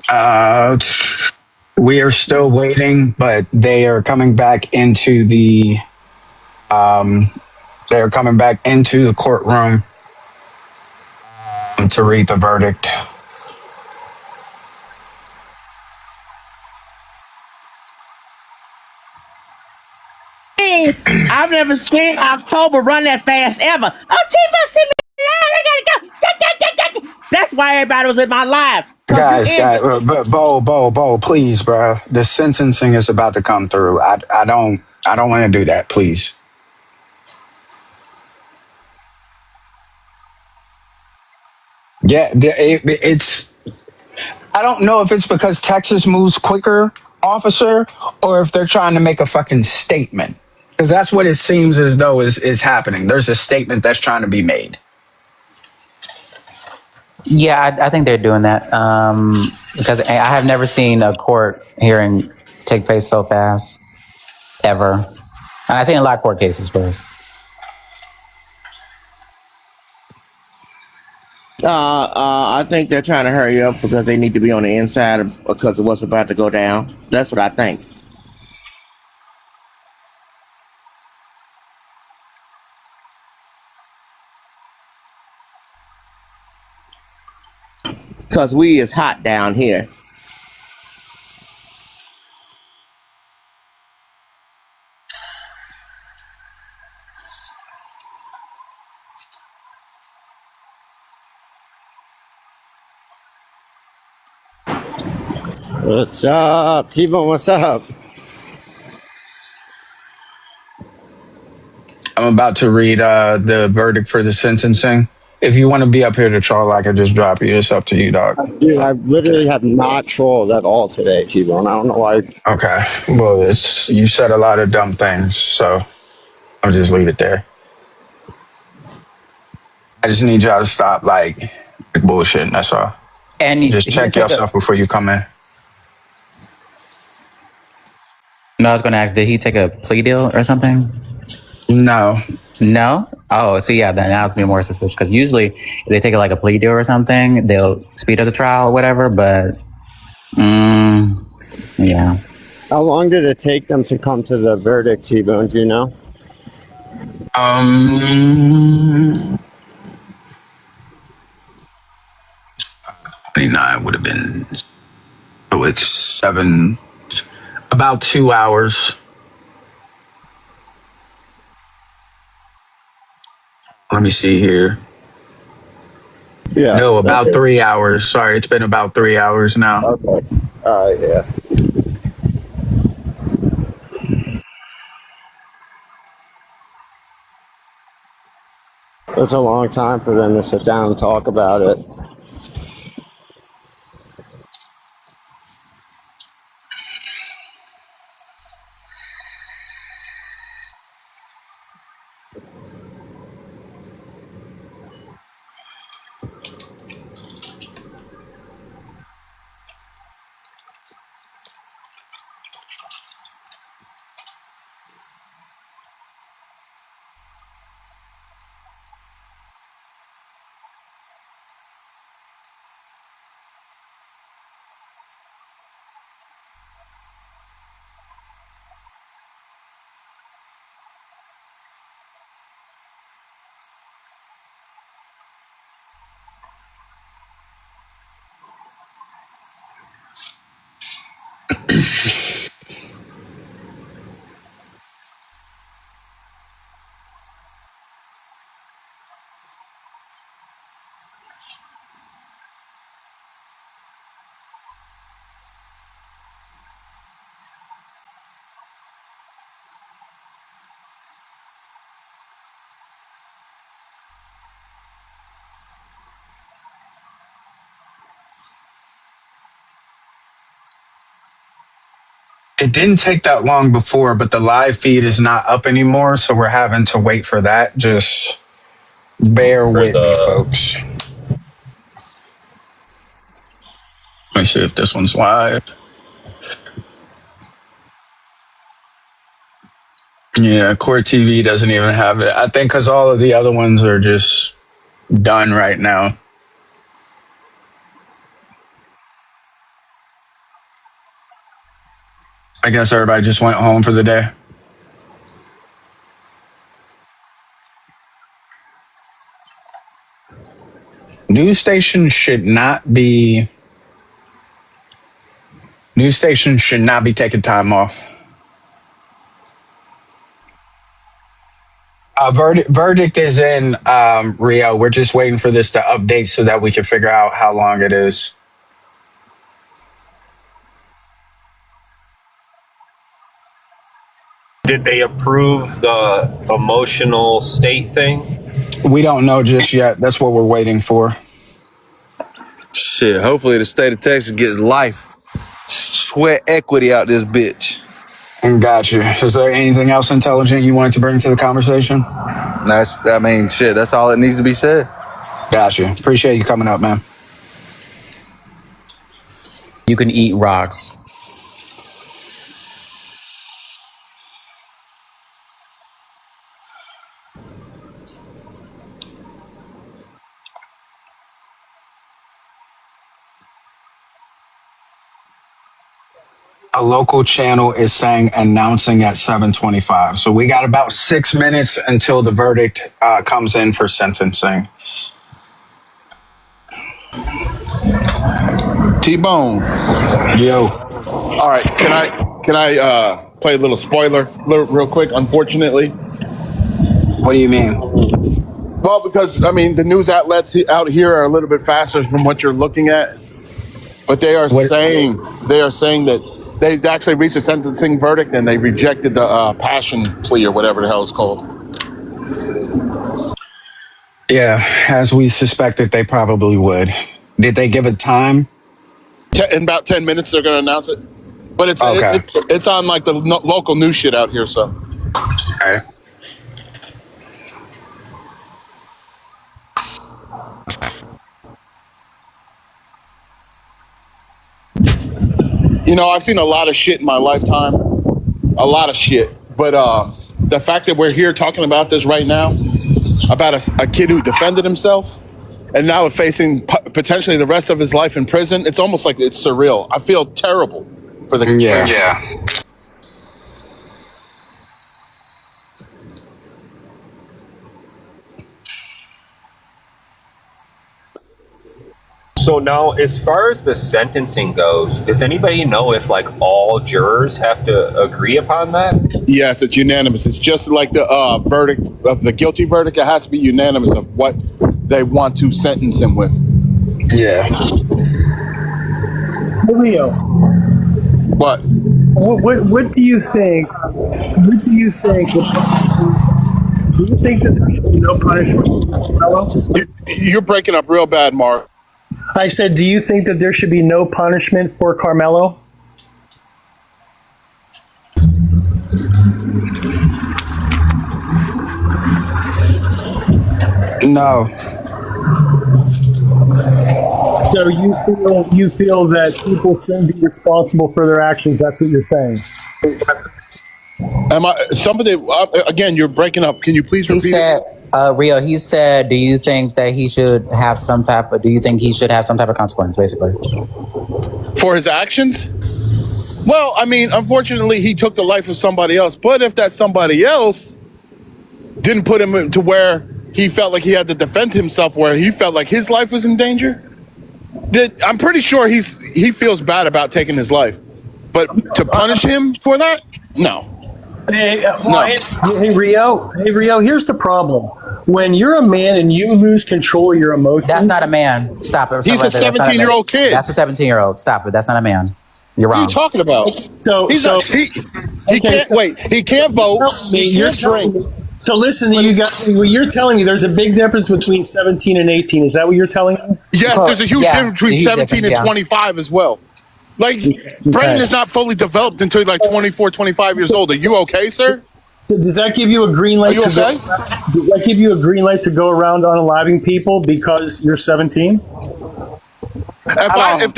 Uh, we are still waiting, but they are coming back into um, the courtroom to read the verdict. I've never seen October run that fast ever. Oh, T-Bus, send me live. I gotta go. That's why everybody was in my live. Cause you Guys, ended. but Bo, please, bro. The sentencing is about to come through. I don't want to do that, please. Yeah, it's. I don't know if it's because Texas moves quicker, officer, or if they're trying to make a fucking statement. Because that's what it seems as though is happening. There's a statement that's trying to be made. Yeah, I think they're doing that because I have never seen a court hearing take place so fast ever, and I've seen a lot of court cases first. I think they're trying to hurry up because they need to be on the inside because of what's about to go down. That's what I think. Because we is hot down here. What's up, T-Bone? What's up? I'm about to read the verdict for the sentencing. If you want to be up here to troll, I could just drop you. It's up to you, dog. Dude, I literally have not trolled at all today, T-Bone. I don't know why. Okay. Well, it's you said a lot of dumb things, so I'll just leave it there. I just need y'all to stop like bullshitting. That's all. And Just he didn't check take a. yourself before you come in. No, I was going to ask, did he take a plea deal or something? No. No. Oh, so yeah, then that would be more suspicious because usually if they take like a plea deal or something, they'll speed up the trial or whatever. But yeah. How long did it take them to come to the verdict, T-Bone? Do you know? 29 would have been. So it's about 2 hours. Let me see here. Yeah. No, about 3 hours. Sorry, it's been about 3 hours now. Okay. Yeah. It's a long time for them to sit down and talk about it. It didn't take that long before, but the live feed is not up anymore, so we're having to wait for that. Just bear For with me, the folks. Let me see if this one's live. Yeah, Court TV doesn't even have it. I think because all of the other ones are just done right now. I guess everybody just went home for the day. News stations should not be taking time off. Verdict is in, Rio. We're just waiting for this to update so that we can figure out how long it is. Did they approve the emotional state thing? We don't know just yet. That's what we're waiting for. Shit, hopefully the state of Texas gets life, sweat equity out this bitch. Gotcha. Is there anything else intelligent you wanted to bring to the conversation? That's all that needs to be said. Gotcha. Appreciate you coming up, man. You can eat rocks. A local channel is saying announcing at 7:25. So we got about 6 minutes until the verdict comes in for sentencing. T-Bone. Yo. All right, can I play a little spoiler real quick? Unfortunately, What do you mean? well, because I mean the news outlets out here are a little bit faster from what you're looking at, but they are saying that they actually reached a sentencing verdict and they rejected the passion plea or whatever the hell it's called. Yeah, as we suspected, they probably would. Did they give a time? In about 10 minutes, they're going to announce it, but it's on like the local news shit out here. So, Okay. you know, I've seen a lot of shit in my lifetime, a lot of shit. But the fact that we're here talking about this right now, about a kid who defended himself and now facing potentially the rest of his life in prison, it's almost like it's surreal. I feel terrible for the kid. Yeah. So now, as far as the sentencing goes, does anybody know if like all jurors have to agree upon that? Yes, it's unanimous. It's just like the verdict of the guilty verdict. It has to be unanimous of what they want to sentence him with. Yeah. Leo, What? what do you think? What do you think? Do you think that there should be no punishment for Carmelo? You're breaking up real bad, Mark. I said, do you think that there should be no punishment for Carmelo? No. So you feel that people shouldn't be responsible for their actions? That's what you're saying. Am I somebody again? You're breaking up. Can you please He repeat? said, Rio, he said, do you think he should have some type of consequence, basically? For his actions? Well, I mean, unfortunately, he took the life of somebody else. But if that somebody else didn't put him to where he felt like he had to defend himself, where he felt like his life was in danger, I'm pretty sure he feels bad about taking his life. But to punish him for that? No. Hey, Rio, here's the problem. When you're a man and you lose control of your emotions... That's not a man. Stop it. He's a 17-year-old kid. That's a 17-year-old. Stop it. That's not a man. You're wrong. What are you talking about? He can't wait. He can't vote. He can't drink. So listen, you guys, what you're telling me, there's a big difference between 17 and 18. Is that what you're telling me? Yes, there's a huge difference between 17 and 25 as well. Like, brain is not fully developed until like 24, 25 years old. Are you okay, sir? So does that give you a green light to go? Does that give you a green light to go around unaliving people because you're 17? If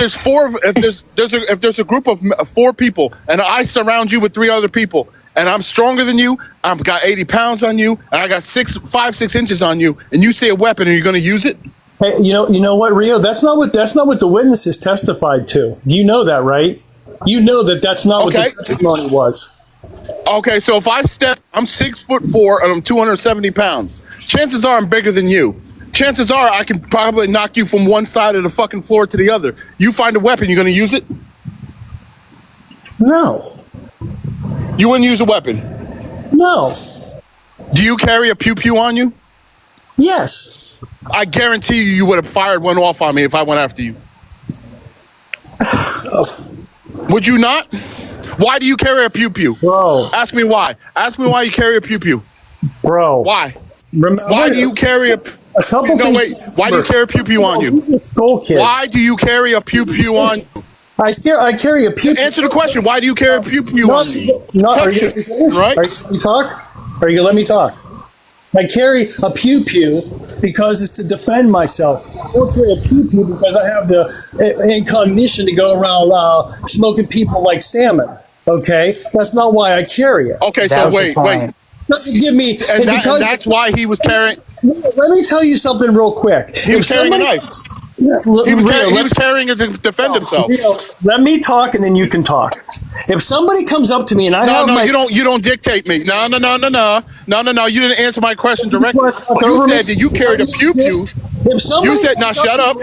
there's a group of 4 people and I surround you with 3 other people and I'm stronger than you, I've got 80 pounds on you, and I got 5-6 inches on you, and you see a weapon and you're going to use it? Hey, you know what, Rio? That's not what the witnesses testified to. You know that, right? You know that's not what the testimony was. Okay, so if I'm 6'4" and I'm 270 pounds, chances are I'm bigger than you. Chances are I can probably knock you from one side of the fucking floor to the other. You find a weapon, you're going to use it? No. You wouldn't use a weapon? No. Do you carry a pew-pew on you? Yes. I guarantee you would have fired one off on me if I went after you. Would you not? Why do you carry a pew-pew? Bro. Ask me why. Ask me why you carry a pew-pew. Bro. Why? Why do you carry a couple No, wait. Why do you carry a pew-pew on you? These are skull kids. Why do you carry a pew-pew on you? I carry a pew-pew. Answer the question. Why do you carry a pew-pew on you? Are you Right? Are you let me talk? Are you gonna let me talk? I carry a pew-pew because it's to defend myself. I don't carry a pew-pew because I have the incognition to go around smoking people like salmon. Okay? That's not why I carry it. Okay, That so was the wait. point. Doesn't give me... And that's why he was carrying... Let me tell you something real quick. He was carrying a knife. He was carrying it to defend himself. Let me talk, and then you can talk. If somebody comes up to me and I have my... you don't dictate me. No. You didn't answer my question directly. You said that you carried a pew-pew. You said, now shut up.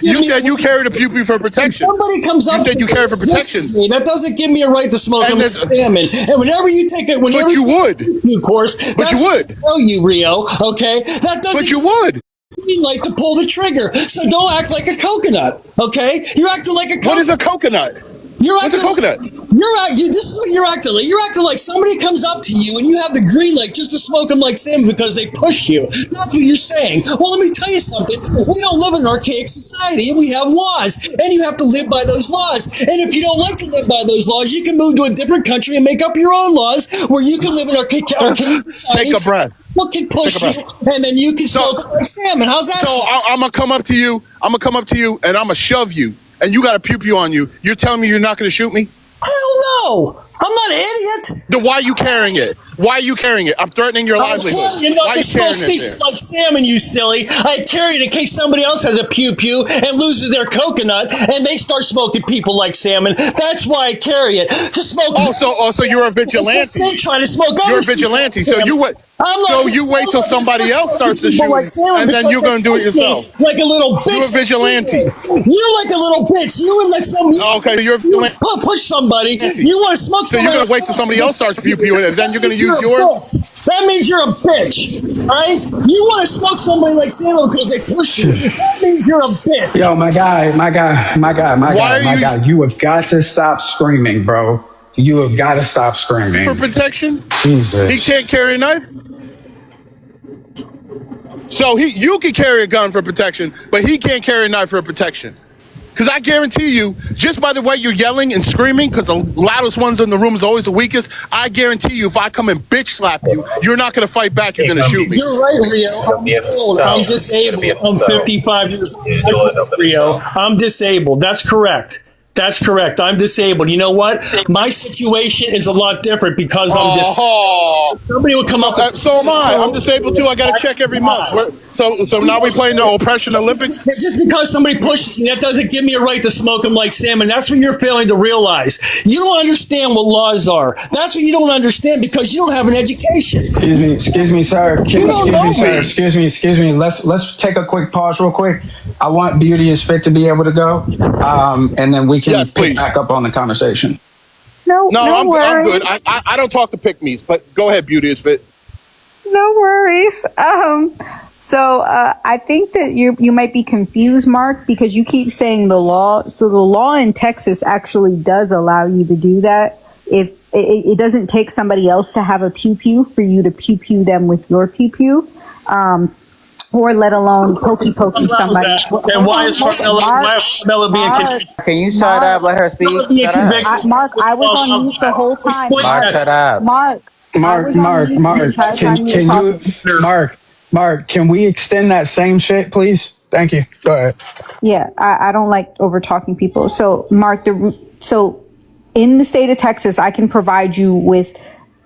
You said you carried a pew-pew for protection. Somebody comes up. You said you carry for protection. That doesn't give me a right to smoke a salmon. And whenever you take it, But you would. Of course. But you would. Tell you, Rio. Okay, that doesn't. But you would. You like to pull the trigger, so don't act like a coconut. Okay, you're acting like a coconut. What is a coconut? What's a coconut? This is what you're acting like. You're acting like somebody comes up to you and you have the green light just to smoke them like salmon because they push you. That's what you're saying. Well, let me tell you something. We don't live in an archaic society, and we have laws, and you have to live by those laws. And if you don't like to live by those laws, you can move to a different country and make up your own laws where you can live in archaic society. Take a breath. What can push you, and then you can smoke like salmon. How's that? So I'm gonna come up to you. and I'm gonna shove you, and you got a pew-pew on you. You're telling me you're not gonna shoot me? Hell no! I'm not an idiot. Then why are you carrying it? Why are you carrying it? I'm threatening your livelihood. You're not Why are you to smoke carrying it people there? like salmon, you silly. I carry it in case somebody else has a pew-pew and loses their coconut, and they start smoking people like salmon. That's why I carry it. To smoke... Also, you're a vigilante. Trying to smoke You're a vigilante. So you wait till somebody else starts to shoot, and then you're going to do it yourself. Like a little bitch. You're a vigilante. You're like a little bitch. You would like some... Okay, you're a vigilante. Push somebody. You want to smoke So you're going to wait till somebody else starts pew-pewing, and then you're going to use yours? That means you're a bitch, right? You want to smoke somebody like salmon because they push you. That means you're a bitch. Yo, my guy, you have got to stop screaming, bro. You have got to stop screaming. For protection? Jesus. He can't carry a knife? So you can carry a gun for protection, but he can't carry a knife for protection. Because I guarantee you, just by the way you're yelling and screaming, because the loudest ones in the room is always the weakest, I guarantee you, if I come and bitch slap you, you're not going to fight back, you're going to shoot me. You're right, Rio. I'm disabled. I'm 55 years old. Rio, I'm disabled. That's correct. That's correct. I'm disabled. You know what? My situation is a lot different because I'm disabled. Somebody will come up. So am I. I'm disabled too. I got to check every month. So now we playing the oppression Olympics? Just because somebody pushes me, that doesn't give me a right to smoke them like salmon. That's what you're failing to realize. You don't understand what laws are. That's what you don't understand because you don't have an education. Excuse me, sir. Excuse me. Let's take a quick pause real quick. I want Beauty is Fit to be able to go. And then we can pick back up on the conversation. No, I'm worries. good. I don't talk to pick-me's, but go ahead, Beauty is Fit. No worries. So I think that you might be confused, Mark, because you keep saying the law. So the law in Texas actually does allow you to do that. If it doesn't take somebody else to have a pew-pew for you to pew-pew them with your pew-pew. Or let alone pokey somebody. And why is Carmella being convicted? Can you shut up? Let her speak. Shut up. Mark, I was on mute the whole time. Mark, shut up. Mark, can we extend that same shit, please? Thank you. Go ahead. Yeah, I don't like over talking people. So, Mark, so in the state of Texas, I can provide you with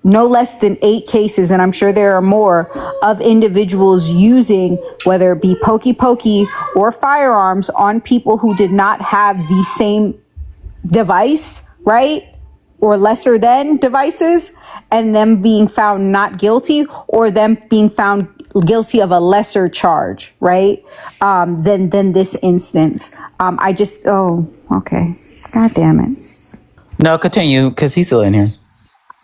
no less than 8 cases, and I'm sure there are more, of individuals using, whether it be pokey pokey or firearms, on people who did not have the same device, right? Or lesser than devices, and them being found not guilty, or them being found guilty of a lesser charge, right? Than this instance. I just, oh, okay. God damn it. No, continue, because he's still in here.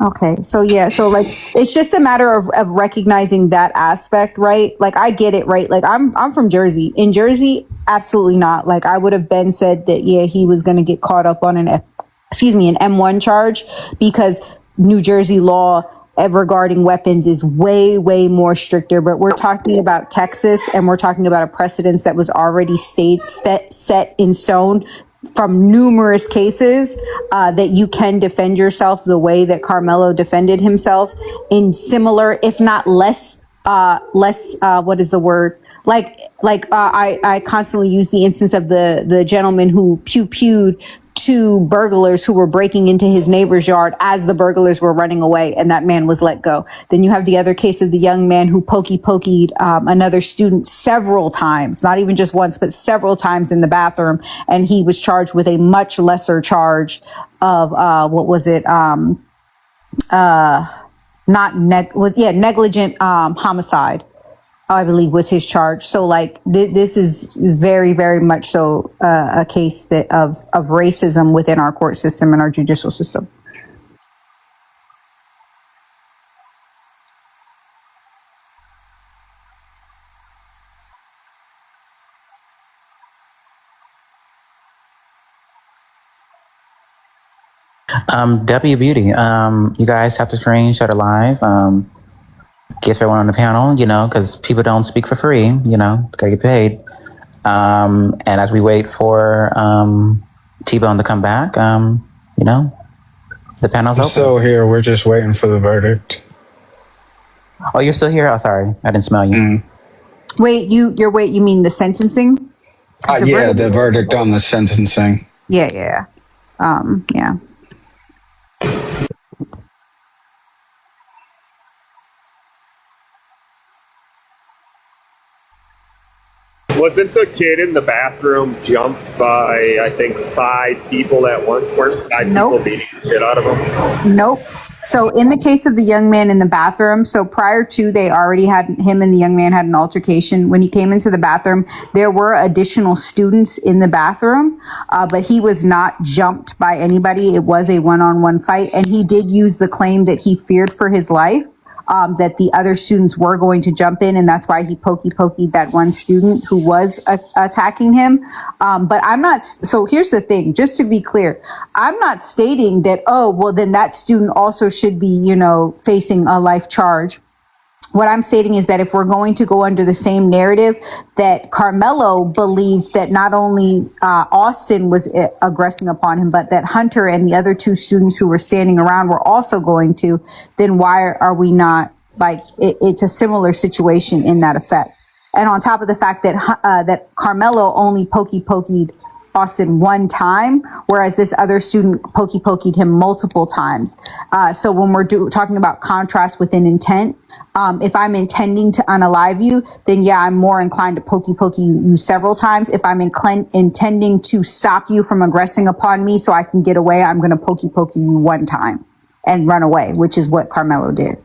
Okay, so yeah, so like it's just a matter of recognizing that aspect, right? Like I get it, right? Like I'm from Jersey. In Jersey, absolutely not. Like I would have been said that yeah, he was going to get caught up on an M1 charge, because New Jersey law regarding weapons is way more stricter. But we're talking about Texas, and we're talking about a precedence that was already set in stone from numerous cases, that you can defend yourself the way that Carmelo defended himself in similar, if not less, what is the word? I constantly use the instance of the gentleman who pew-pewed 2 burglars who were breaking into his neighbor's yard as the burglars were running away, and that man was let go. Then you have the other case of the young man who pokeyed another student several times, not even just once, but several times in the bathroom, and he was charged with a much lesser charge of negligent homicide, I believe was his charge. So like this is very much so a case that of racism within our court system and our judicial system. W Beauty, you guys have to screenshot it live. Get everyone on the panel, because people don't speak for free, gotta get paid. And as we wait for T-Bone to come back, the panel's I'm open. still here. We're just waiting for the verdict. Oh, you're still here? Oh, sorry. I didn't smell you. Wait, you mean the sentencing? The verdict on the sentencing. Yeah. Yeah. Wasn't the kid in the bathroom jumped by, I think, 5 people at once? Weren't 5 Nope. people beating the shit out of him? Nope. So in the case of the young man in the bathroom, so prior to, they already had, him and the young man had an altercation. When he came into the bathroom, there were additional students in the bathroom, but he was not jumped by anybody. It was a one-on-one fight, and he did use the claim that he feared for his life, that the other students were going to jump in, and that's why he pokeyed that one student who was attacking him. But I'm not, so here's the thing, just to be clear, I'm not stating that, oh, well, then that student also should be, facing a life charge. What I'm stating is that if we're going to go under the same narrative that Carmelo believed that not only Austin was aggressing upon him, but that Hunter and the other 2 students who were standing around were also going to, then why are we not, like, it's a similar situation in that effect. And on top of the fact that that Carmelo only pokeyed Austin one time, whereas this other student pokeyed him multiple times. So when we're talking about contrast within intent, if I'm intending to unalive you, then yeah, I'm more inclined to pokey you several times. If I'm intending to stop you from aggressing upon me so I can get away, I'm going to pokey you one time and run away, which is what Carmelo did.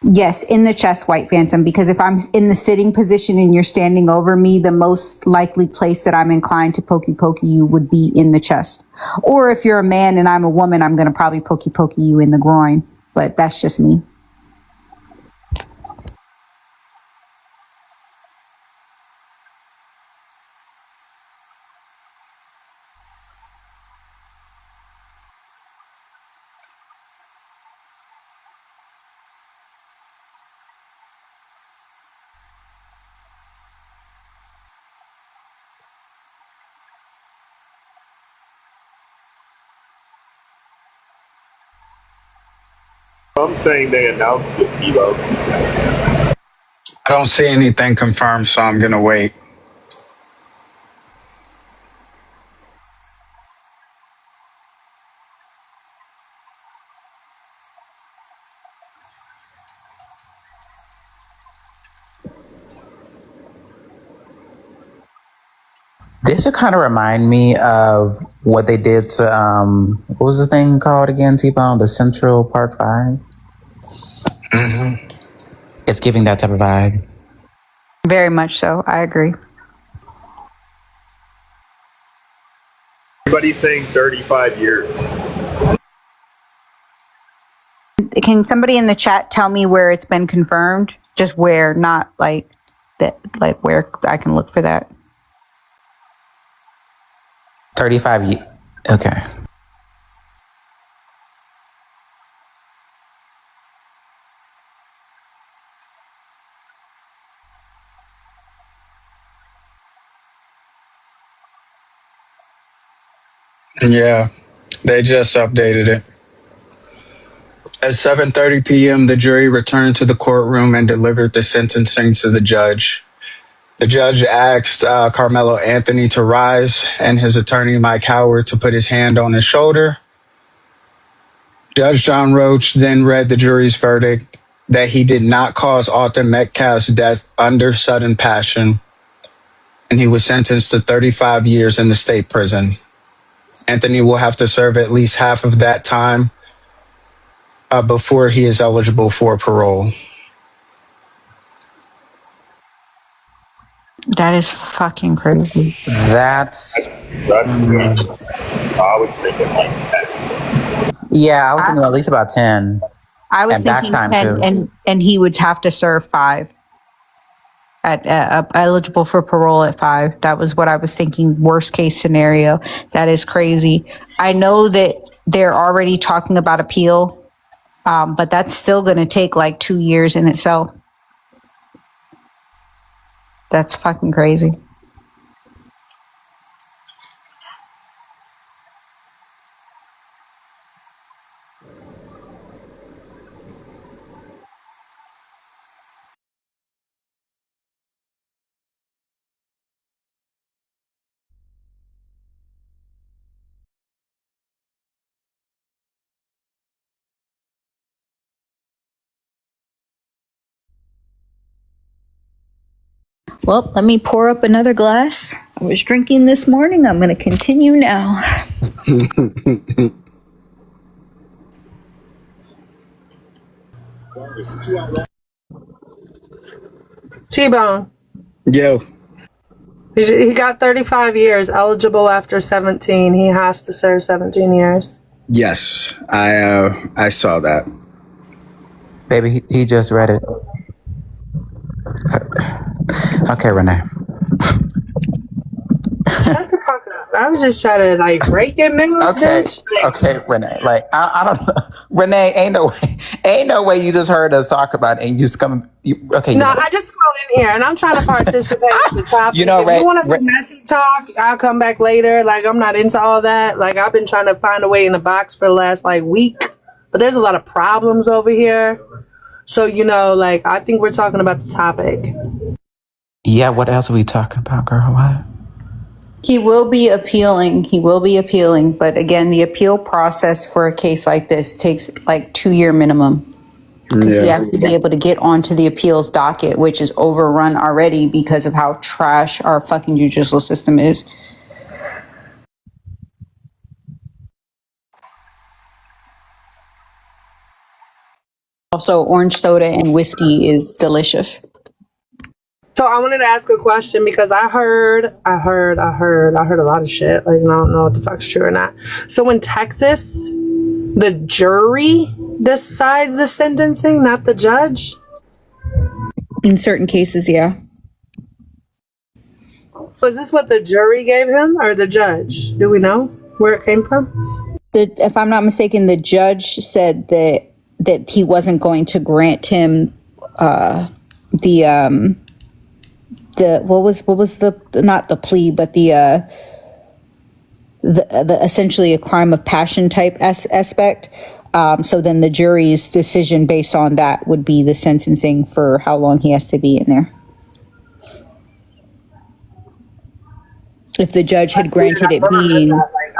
Yes, in the chest, White Phantom, because if I'm in the sitting position and you're standing over me, the most likely place that I'm inclined to pokey you would be in the chest. Or if you're a man and I'm a woman, I'm going to probably pokey you in the groin. But that's just me. I'm saying they announced it, Kilo. I don't see anything confirmed, so I'm gonna wait. This would kind of remind me of what they did to what was the thing called again, T-Bone? The Central Part 5? Mm-hmm. It's giving that type of vibe. Very much so. I agree. Everybody's saying 35 years. Can somebody in the chat tell me where it's been confirmed? Just where, not like that, like where I can look for that. 35 years. Okay. Yeah, they just updated it. At 7:30 p.m., the jury returned to the courtroom and delivered the sentencing to the judge. The judge asked Carmelo Anthony to rise and his attorney, Mike Howard, to put his hand on his shoulder. Judge John Roach then read the jury's verdict that he did not cause Arthur Metcalf's death under sudden passion, and he was sentenced to 35 years in the state prison. Anthony will have to serve at least half of that time before he is eligible for parole. That is fucking crazy. That's I was thinking like 10. yeah, I was thinking at least about 10. I was And back thinking time, 10, too. and he would have to serve 5. Eligible for parole at 5. That was what I was thinking. Worst case scenario. That is crazy. I know that they're already talking about appeal, but that's still going to take like 2 years in itself. That's fucking crazy. Well, let me pour up another glass. I was drinking this morning. I'm going to continue now. T-Bone. Yo, He got 35 years, eligible after 17. He has to serve 17 years. yes, I saw that. Baby, he just read it. Okay, Renee. Shut the fuck up. I was just trying to like break it news. Okay, bitch. okay, Renee. Like I don't know, Renee. Ain't no way you just heard us talk about it and you just come. Okay, No, I just called in here and I'm trying to participate in the topic. You know, if Ray- you want to Ray- do messy talk, I'll come back later. Like I'm not into all that. Like I've been trying to find a way in the box for the last like week, but there's a lot of problems over here. So you know, like I think we're talking about the topic. Yeah, what else are we talking about, girl? What? He will be appealing. He will be appealing. But again, the appeal process for a case like this takes like 2-year minimum. Because you have to be able to get onto the appeals docket, which is overrun already because of how trash our fucking judicial system is. Also, orange soda and whiskey is delicious. So I wanted to ask a question because I heard a lot of shit. Like I don't know what the fuck's true or not. So in Texas, the jury decides the sentencing, not the judge. In certain cases, yeah. Was this what the jury gave him or the judge? Do we know where it came from? If I'm not mistaken, the judge said that he wasn't going to grant him the what was the not the plea, but the essentially a crime of passion type aspect. So then the jury's decision based on that would be the sentencing for how long he has to be in there. If the judge had granted it being,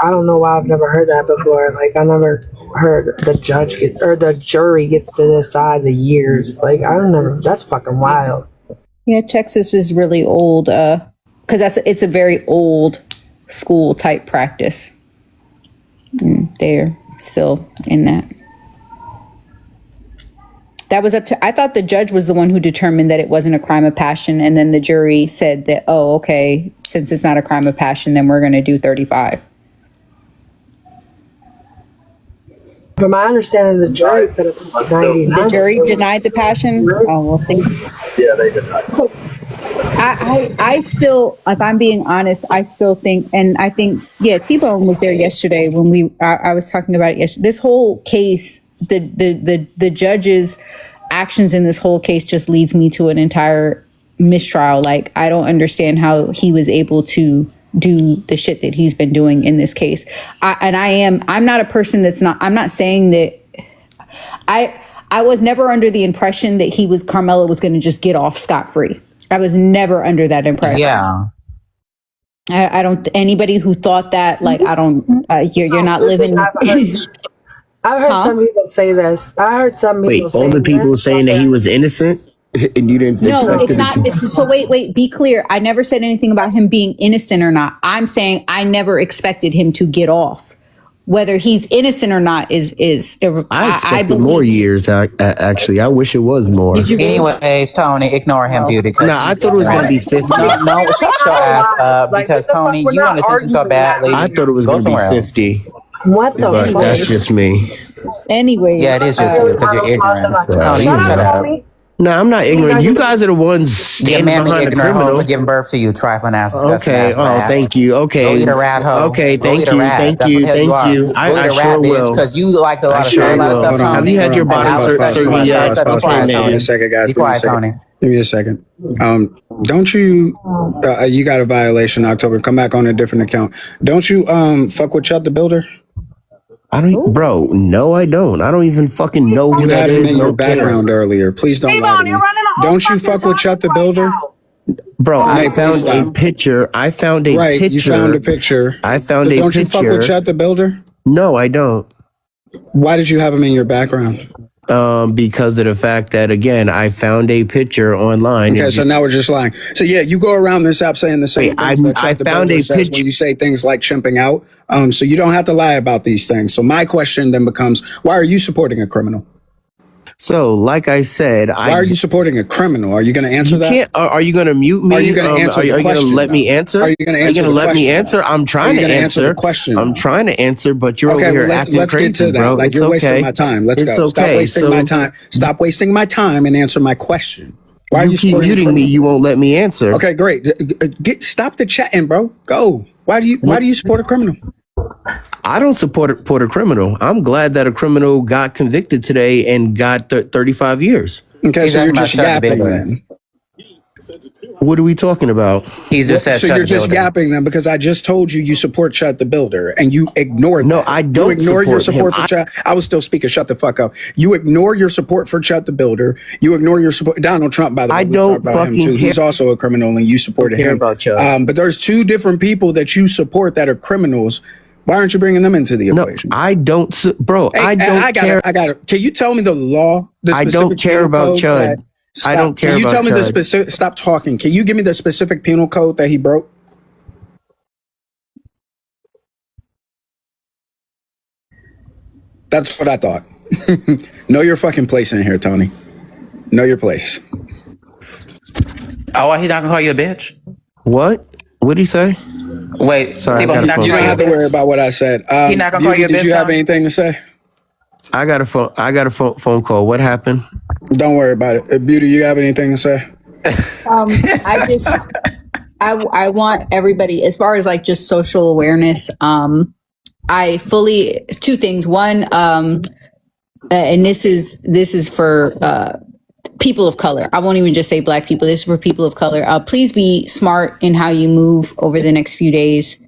I don't know why I've never heard that before. Like, I never heard the jury gets to decide the years. Like, I don't know. That's fucking wild. yeah, Texas is really old, because it's a very old school type practice. They're still in that. That was up to, I thought the judge was the one who determined that it wasn't a crime of passion. And then the jury said that, oh, okay, since it's not a crime of passion, then we're going to do 35. From my understanding, the jury put it 99. The jury denied the passion? Oh, we'll see. Yeah, they denied. I still, if I'm being honest, I still think, and I think, yeah, T-Bone was there yesterday when I was talking about it yesterday. This whole case, the judge's actions in this whole case just leads me to an entire mistrial. Like, I don't understand how he was able to do the shit that he's been doing in this case. I'm not a person I'm not saying that I was never under the impression that Carmelo was going to just get off scot-free. I was never under that impression. Yeah. I don't, anybody who thought that, like, I don't, you're not living. I've heard some people say this. I heard some people say all the people saying that he was innocent and you didn't No, it's not. So wait, be clear. I never said anything about him being innocent or not. I'm saying I never expected him to get off. Whether he's innocent or not is I expected more years. Actually, I wish it was more. Anyways, Tony, ignore him, beauty. No, I thought it was going to be 50. No, shut your ass up, because Tony, you want attention so badly. I thought it was going to be 50. What the But fuck? that's just me. Anyways. Yeah, it is just you because you're ignorant. Tony, shut up. No, I'm not ignorant. You guys are the ones standing behind the ignorant hoe criminal. for giving birth to you, trifling ass. Okay. Oh, thank you. Okay. Go eat a rat hoe. Okay. Go Thank eat a you. rat. Thank That's you. what the hell Thank are. you. Go eat I a rat, sure bitch, will. because you liked a lot of sure stuff. will. Tony. Have you had your boxer surgery yet? Be quiet, Give me Tony. a second, guys. Be Give me a quiet, second. Tony. Give me a second. Don't you? You got a violation, October. Come back on a different account. Don't you fuck with Chuck the Builder? I don't, bro. No, I don't. I don't even fucking know who You that had him is. in your No care. background earlier. Please don't lie to me. Don't you fuck with Chuck the Builder? Bro, I Please found a stop. picture. I found a Right, picture. you found a picture. I found But a don't you fuck picture. with Chuck the Builder? No, I don't. Why did you have him in your background? Because of the fact that, again, I found a picture online. Okay, so now we're just lying. So yeah, you go around this app saying the same Wait, things that Chuck I the found Builder a says picture. when you say things like chimping out. So you don't have to lie about these things. So my question then becomes, why are you supporting a criminal? So, like I said, Why are you supporting a criminal? Are you going to answer You that? can't. Are you going to mute me? Are you going to answer Are the you going to question? let me though? answer? Are you going to answer? Are you the going to let me question, answer? though? I'm Are trying you to gonna answer. the question. I'm trying to answer, but you're Okay, over here well, acting let's crazy, get to that. bro. Like It's you're okay. wasting my time. Let's It's go. Stop okay. wasting my time. Stop wasting my time and answer my question. Why are You you keep supporting a muting me. criminal? You won't let me answer. Okay, great. Stop the chatting, bro. Go. Why do you support a criminal? I don't support a criminal. I'm glad that a criminal got convicted today and got 35 years. Okay, He's so you're talking about just Chuck the yapping Builder. then. What are we talking about? He's just said So shut you're the just building. yapping them because I just told you support Chuck the Builder and you ignored No, that. I don't You ignore your support support him. for Chuck. I was still speaking. Shut the fuck up. You ignore your support for Chuck the Builder. You ignore your support. Donald Trump, by the way, I we don't talked about him fucking too. He's care. also a criminal and you supported care him. about Chuck. But there's two different people that you support that are criminals. Why aren't you bringing them into the No, equation? I don't, bro. Hey, I and don't care. I got it. Can you tell me the law? The I don't specific care penal about code Chud. that- I don't care Can you about tell me the Chud. specific? Stop talking. Can you give me the specific penal code that he broke? That's what I thought. Know your fucking place in here, Tony. Know your place. Oh, he not gonna call you a bitch? What? What did he say? Wait, Sorry, T-Bone, I he got not a You gonna don't call have you to a worry bitch? about what I said. He not gonna call you a Did bitch, you have Tony? anything to say? I got a phone call. What happened? Don't worry about it. Beauty, you have anything to say? I want everybody, as far as like just social awareness, I fully, two things. One, and this is for people of color. I won't even just say black people. This is for people of color. Please be smart in how you move over the next few days,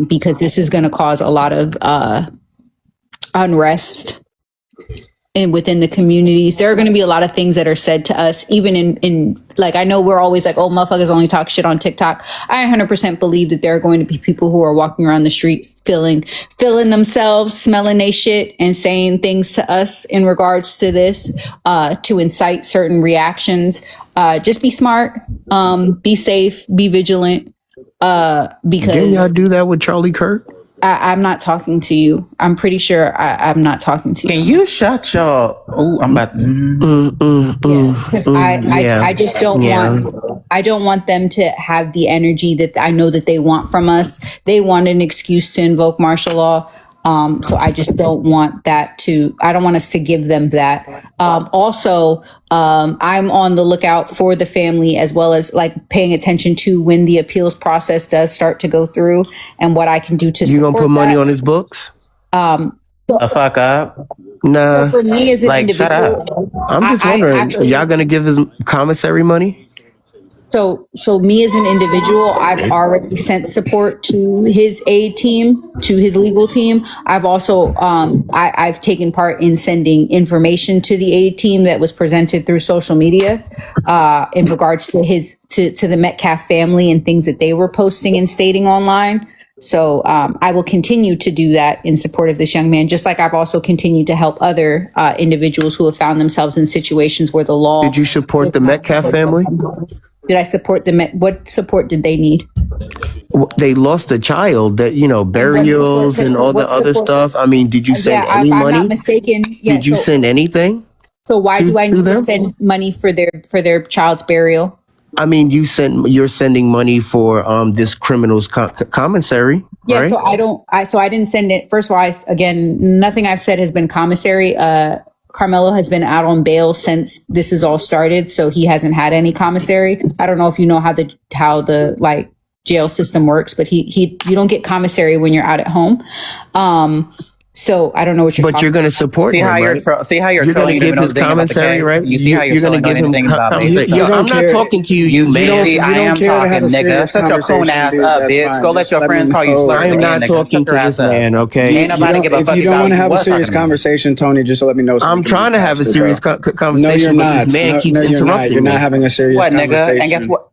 because this is going to cause a lot of unrest and within the communities. There are going to be a lot of things that are said to us, even in like, I know we're always like, oh, motherfuckers only talk shit on TikTok. I 100% believe that there are going to be people who are walking around the streets feeling themselves, smelling they shit and saying things to us in regards to this, to incite certain reactions. Just be smart, be safe, be vigilant, Didn't y'all because do that with Charlie Kirk? I'm not talking to you. I'm pretty sure I'm not talking to you. Can you shut your? Oh, I'm about. Because I just don't want them to have the energy that I know that they want from us. They want an excuse to invoke martial law. So I just don't want I don't want us to give them that. Also, I'm on the lookout for the family, as well as like paying attention to when the appeals process does start to go through and what I can do to You support gonna put money that. on his books? A fuck up. Nah. So for me as an Like, shut individual, I'm just I wondering, actually- y'all gonna give his commissary money? So me as an individual, I've already sent support to his aid team, to his legal team. I've also, I've taken part in sending information to the aid team that was presented through social media, in regards to to the Metcalf family and things that they were posting and stating online. So, I will continue to do that in support of this young man, just like I've also continued to help other, individuals who have found themselves in situations where the law. Did you support the Metcalf family? Did I support them? What support did they need? They lost a child, that, burials and all the what other support- stuff. I mean, did you send Yeah, any if I'm money? not mistaken. Yeah, Did you so, send anything? so why do I to need to them? send money for their child's burial? I mean, you're sending money for this criminal's commissary, Yeah, right? so I didn't send it. First of all, again, nothing I've said has been commissary. Carmelo has been out on bail since this has all started, so he hasn't had any commissary. I don't know if you know how the like jail system works, but you don't get commissary when you're out at home. So I don't know what you're. But you're going to support See him, how you're right? see how you're You're trolling. going to You give don't even his know anything about the commissary, case. right? You see how you're going to trolling give him anything about me. commissary. You Yo, don't I'm not care. talking to you, You man. see, I am care to have talking, a nigga. serious Shut your coon conversation, ass dude. up, That's bitch. fine. Go let Just your let friends me call you know. slurs I am again, not nigga. talking Shut to your this ass up. man, okay? Ain't nobody give a If fuck you don't about want to you. have a What's serious talking to me? conversation, Tony, just let me know. So we I'm can trying to move have a past it, serious bro. conversation, No, you're but not. this man keeps No, you're not. interrupting You're me. not having a serious What, conversation. nigga? And guess what?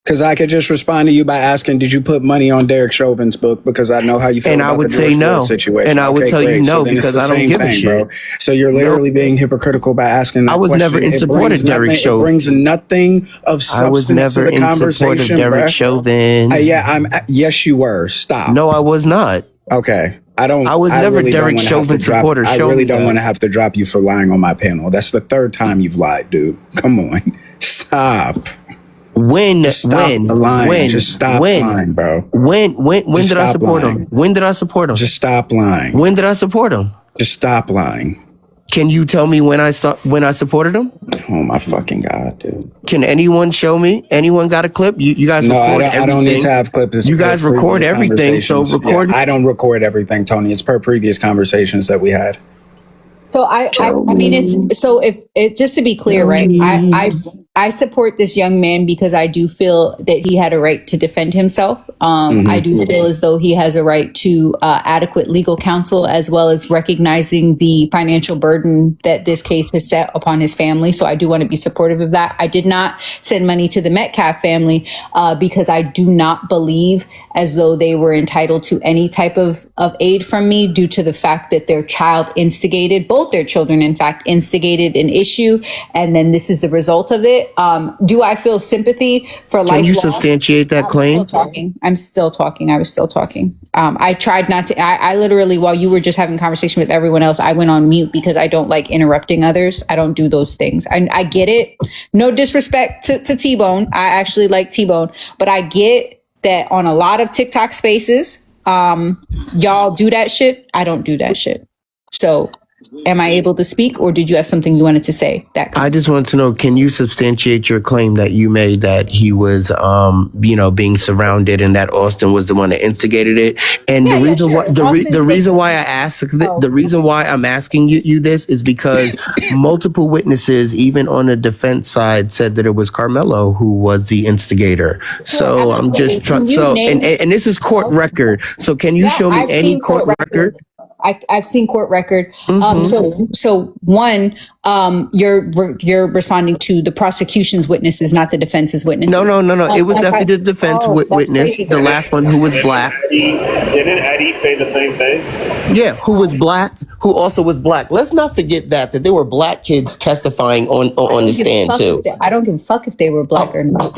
Because I could just respond to you by asking, did you put money on Derek Chauvin's book? Because I know how you feel And about I would the say George no. Floyd situation. And I would Okay, tell you great. no, So then it's because the I don't same give a thing, shit. bro. So you're literally being hypocritical by asking that I was question. never in It support brings of Derek nothing- Chauvin. It brings nothing of I was substance to never the in support of conversation, Derek bruh. Chauvin. Yes, you were. Stop. No, I was not. Okay. I was never really don't Derek wanna have to Chauvin supporter. I Show really me don't that. want to have to drop you for lying on my panel. That's the third time you've lied, dude. Come on. Stop. When Just stop lying. Just stop lying, bro. When Just did I stop support lying. him? When did I support him? Just stop lying. When did I support him? Just stop lying. Can you tell me when I supported him? Oh my fucking God, dude. Can anyone show me? Anyone got a clip? You guys No, record everything. I don't need to have clips. You guys record everything, so record. Yeah, I don't record everything, Tony. It's per previous conversations that we had. So I mean, it's so if it just to be clear, right? I support this young man because I do feel that he had a right to defend himself. I do feel as though he has a right to adequate legal counsel, as well as recognizing the financial burden that this case has set upon his family. So I do want to be supportive of that. I did not send money to the Metcalf family because I do not believe as though they were entitled to any type of aid from me due to the fact that their child instigated, both their children, in fact, instigated an issue. And then this is the result of it. Do I feel sympathy for life? Can you substantiate that claim? I'm still talking. I was still talking. I tried not to. I literally, while you were just having conversation with everyone else, I went on mute because I don't like interrupting others. I don't do those things. I get it. No disrespect to T-Bone. I actually like T-Bone, but I get that on a lot of TikTok spaces, y'all do that shit. I don't do that shit. So am I able to speak, or did you have something you wanted to say? I just want to know, can you substantiate your claim that you made that he was, being surrounded and that Austin was the one that instigated it? And the reason why the reason why I asked the reason why I'm asking you this is because multiple witnesses, even on the defense side, said that it was Carmelo who was the instigator. So I'm just trying. So and this is court record. So can you show me any court record? I've seen court record. So one, you're responding to the prosecution's witnesses, not the defense's witnesses. No. It was definitely the defense witness, crazy. the last one who was black. Didn't Eddie say the same thing? Yeah, who was black, who also was black. Let's not forget that there were black kids testifying on the stand too. I don't give a fuck if they were black or not.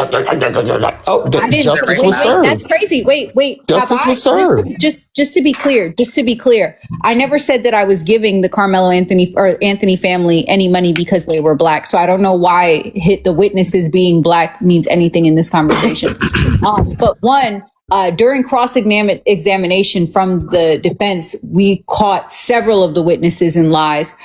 Justice was served. That's crazy. Wait. Justice was served. Just to be clear, I never said that I was giving the Carmelo Anthony family any money because they were black. So I don't know why the witnesses being black means anything in this conversation. But one, during cross-examination from the defense, we caught several of the witnesses in lies.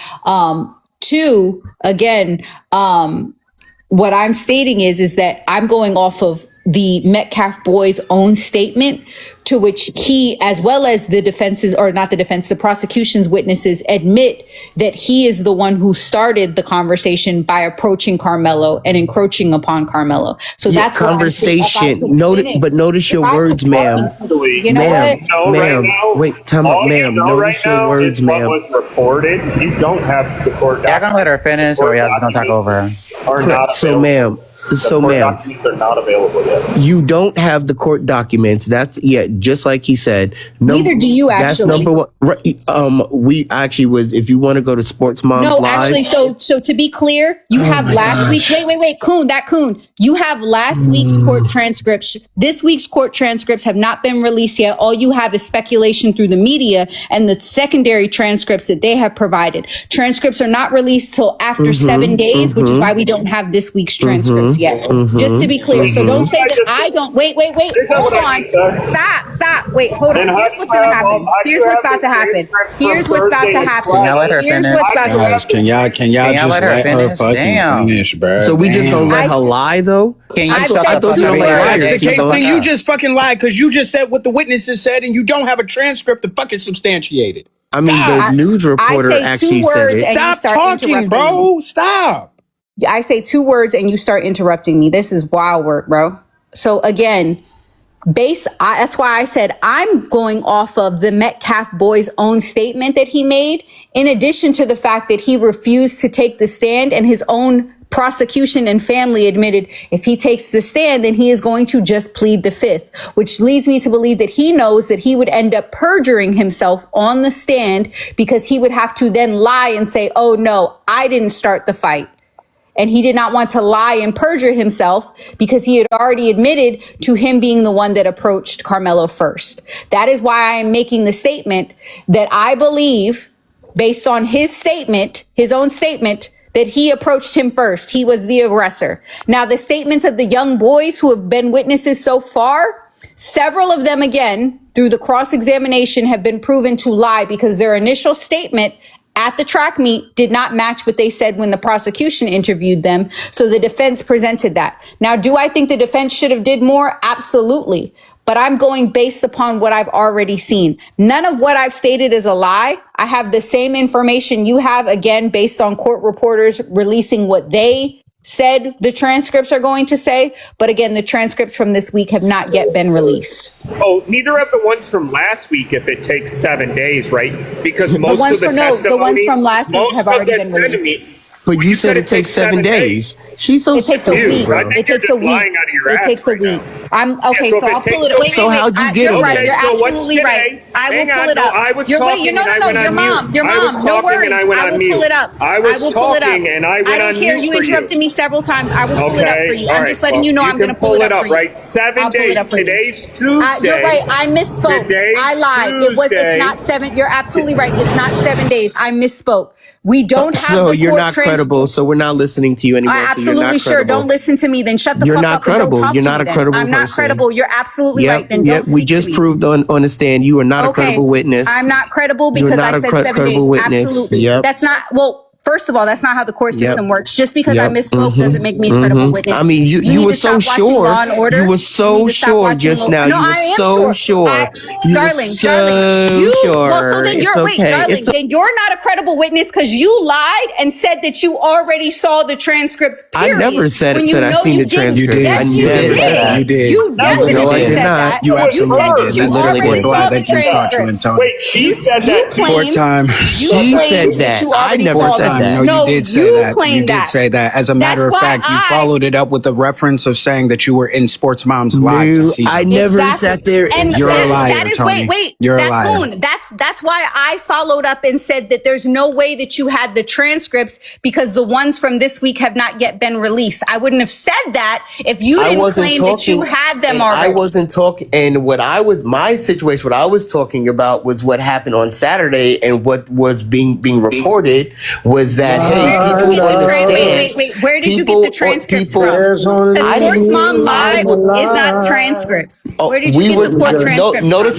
Two, again, what I'm stating is that I'm going off of the Metcalf boys' own statement, to which he, as well as the the prosecution's witnesses admit that he is the one who started the conversation by approaching Carmelo and encroaching upon Carmelo. So that's conversation. Notice your words, ma'am. You know what? Ma'am. Wait, time out, ma'am. Notice your words, ma'am. What was reported, you don't have the court Yeah, I'm gonna let her finish, or y'all just gonna talk over her. So, ma'am. documents are not available yet. You don't have the court documents. That's just like he said. Neither do you, actually. That's number one. Right, we actually was. If you want to go to Sports Moms No, Live, actually, so to be clear, you have last week. Wait, Coon. You have last week's court transcripts. This week's court transcripts have not been released yet. All you have is speculation through the media and the secondary transcripts that they have provided. Transcripts are not released till after 7 days, which is why we don't have this week's transcripts yet. Just to be clear. So don't say that I don't. Wait. Hold on. Stop. Wait, hold on. Here's what's going to happen. Here's what's about to happen. Here's what's about to happen. Can y'all let her finish? Guys, can y'all just let her fucking finish, bro? So we just gonna let her lie, though? Can you I shut said the fuck two up? words. That's the case, then you just fucking lied because you just said what the witnesses said and you don't have a transcript to fucking substantiate it. I mean, the news reporter I say actually two said words it. and you Stop start talking, interrupting bro. me. Stop. I say two words and you start interrupting me. This is wild work, bro. So again, that's why I said I'm going off of the Metcalf boy's own statement that he made, in addition to the fact that he refused to take the stand, and his own prosecution and family admitted if he takes the stand, then he is going to just plead the fifth, which leads me to believe that he knows that he would end up perjuring himself on the stand, because he would have to then lie and say, oh no, I didn't start the fight. And he did not want to lie and perjure himself because he had already admitted to him being the one that approached Carmelo first. That is why I am making the statement that I believe, based on his statement, his own statement, that he approached him first. He was the aggressor. Now, the statements of the young boys who have been witnesses so far, several of them, again, through the cross-examination, have been proven to lie because their initial statement at the track meet did not match what they said when the prosecution interviewed them. So the defense presented that. Now, do I think the defense should have did more? Absolutely. But I'm going based upon what I've already seen. None of what I've stated is a lie. I have the same information you have, again, based on court reporters releasing what they said the transcripts are going to say. But again, the transcripts from this week have not yet been released. Oh, neither have the ones from last week if it takes 7 days, right? Because most of the testimony... the ones from last week have already been released. But you said it takes 7 days. She's so It takes a stupid. week. Bro. It takes a week. It takes a week. I'm okay. Yeah, So I'll pull it. so Wait, So how'd you get You're it right. then? You're Okay, so what's absolutely right. today? I will Hang pull on, it no, up. I was You're wait. talking No. and I went Your on mom. mute. Your I was mom. No talking worries. and I went I on will mute. pull it up. I was will pull it up. talking and I went I don't on care. mute You for you. interrupted me several times. I will pull it up for you. all I'm right, just letting well, you know I'm can going to pull it up for you. right? 7 I'll pull days. it up for you. Today's Tuesday. You're right. I misspoke. Today's I lied. Tuesday. It's not 7. You're absolutely right. It's not 7 days. I misspoke. We don't have So the you're court not credible. So we're not listening to you anymore. So you're Absolutely not sure. credible. Don't listen to me. Then shut the You're fuck not up. And credible. don't talk You're to not me a credible then. I'm not person. credible. You're absolutely right. Then Yep. don't speak We just to me. proved on the stand you are not a credible witness. I'm not credible You're because not I a said 7 days. credible witness. Absolutely. Yep. That's not, well, First of all, that's not how the court Yep. system works. Just because I Yep. misspoke doesn't make me a credible witness. I mean, you need were to so stop watching sure. Law and Order. You were so need to stop sure watching just Law- now. No, You I were am so sure. You darling, were so well, so then you're sure. wait, It's okay. darling. It's Then you're not a credible witness because you lied and said that you already saw the transcripts. I Period. never said when it. you Said I know seen you the didn't. transcript. Yes, I you never did. said that. You did. You definitely No, I said did not. that. You You absolutely said did. that you And I'm literally already did. saw glad the that you caught you in transcripts. time. Wait, she said that. Court claimed time. you She claimed said that. you I already never saw said them. that. No, you did say you that. You claimed did that. say that. As a matter of That's why fact, you followed it up with the reference of saying that you were in Sports Mom's live to No, see I them. never Exactly. sat there and You're a said liar, That is Tony. wait. You're a That liar. Coon, that's why I followed up and said that there's no way that you had the transcripts because the ones from this week have not yet been released. I wouldn't have said that if you I didn't wasn't claim talking, that you had them and already. I wasn't talking, and my situation, what I was talking about was what happened on Saturday, and what was being reported was that hey, people Get the understand. wait. Where did you get the transcripts from? Because Sports Mom Live is not transcripts. Where did you get the court transcripts Notice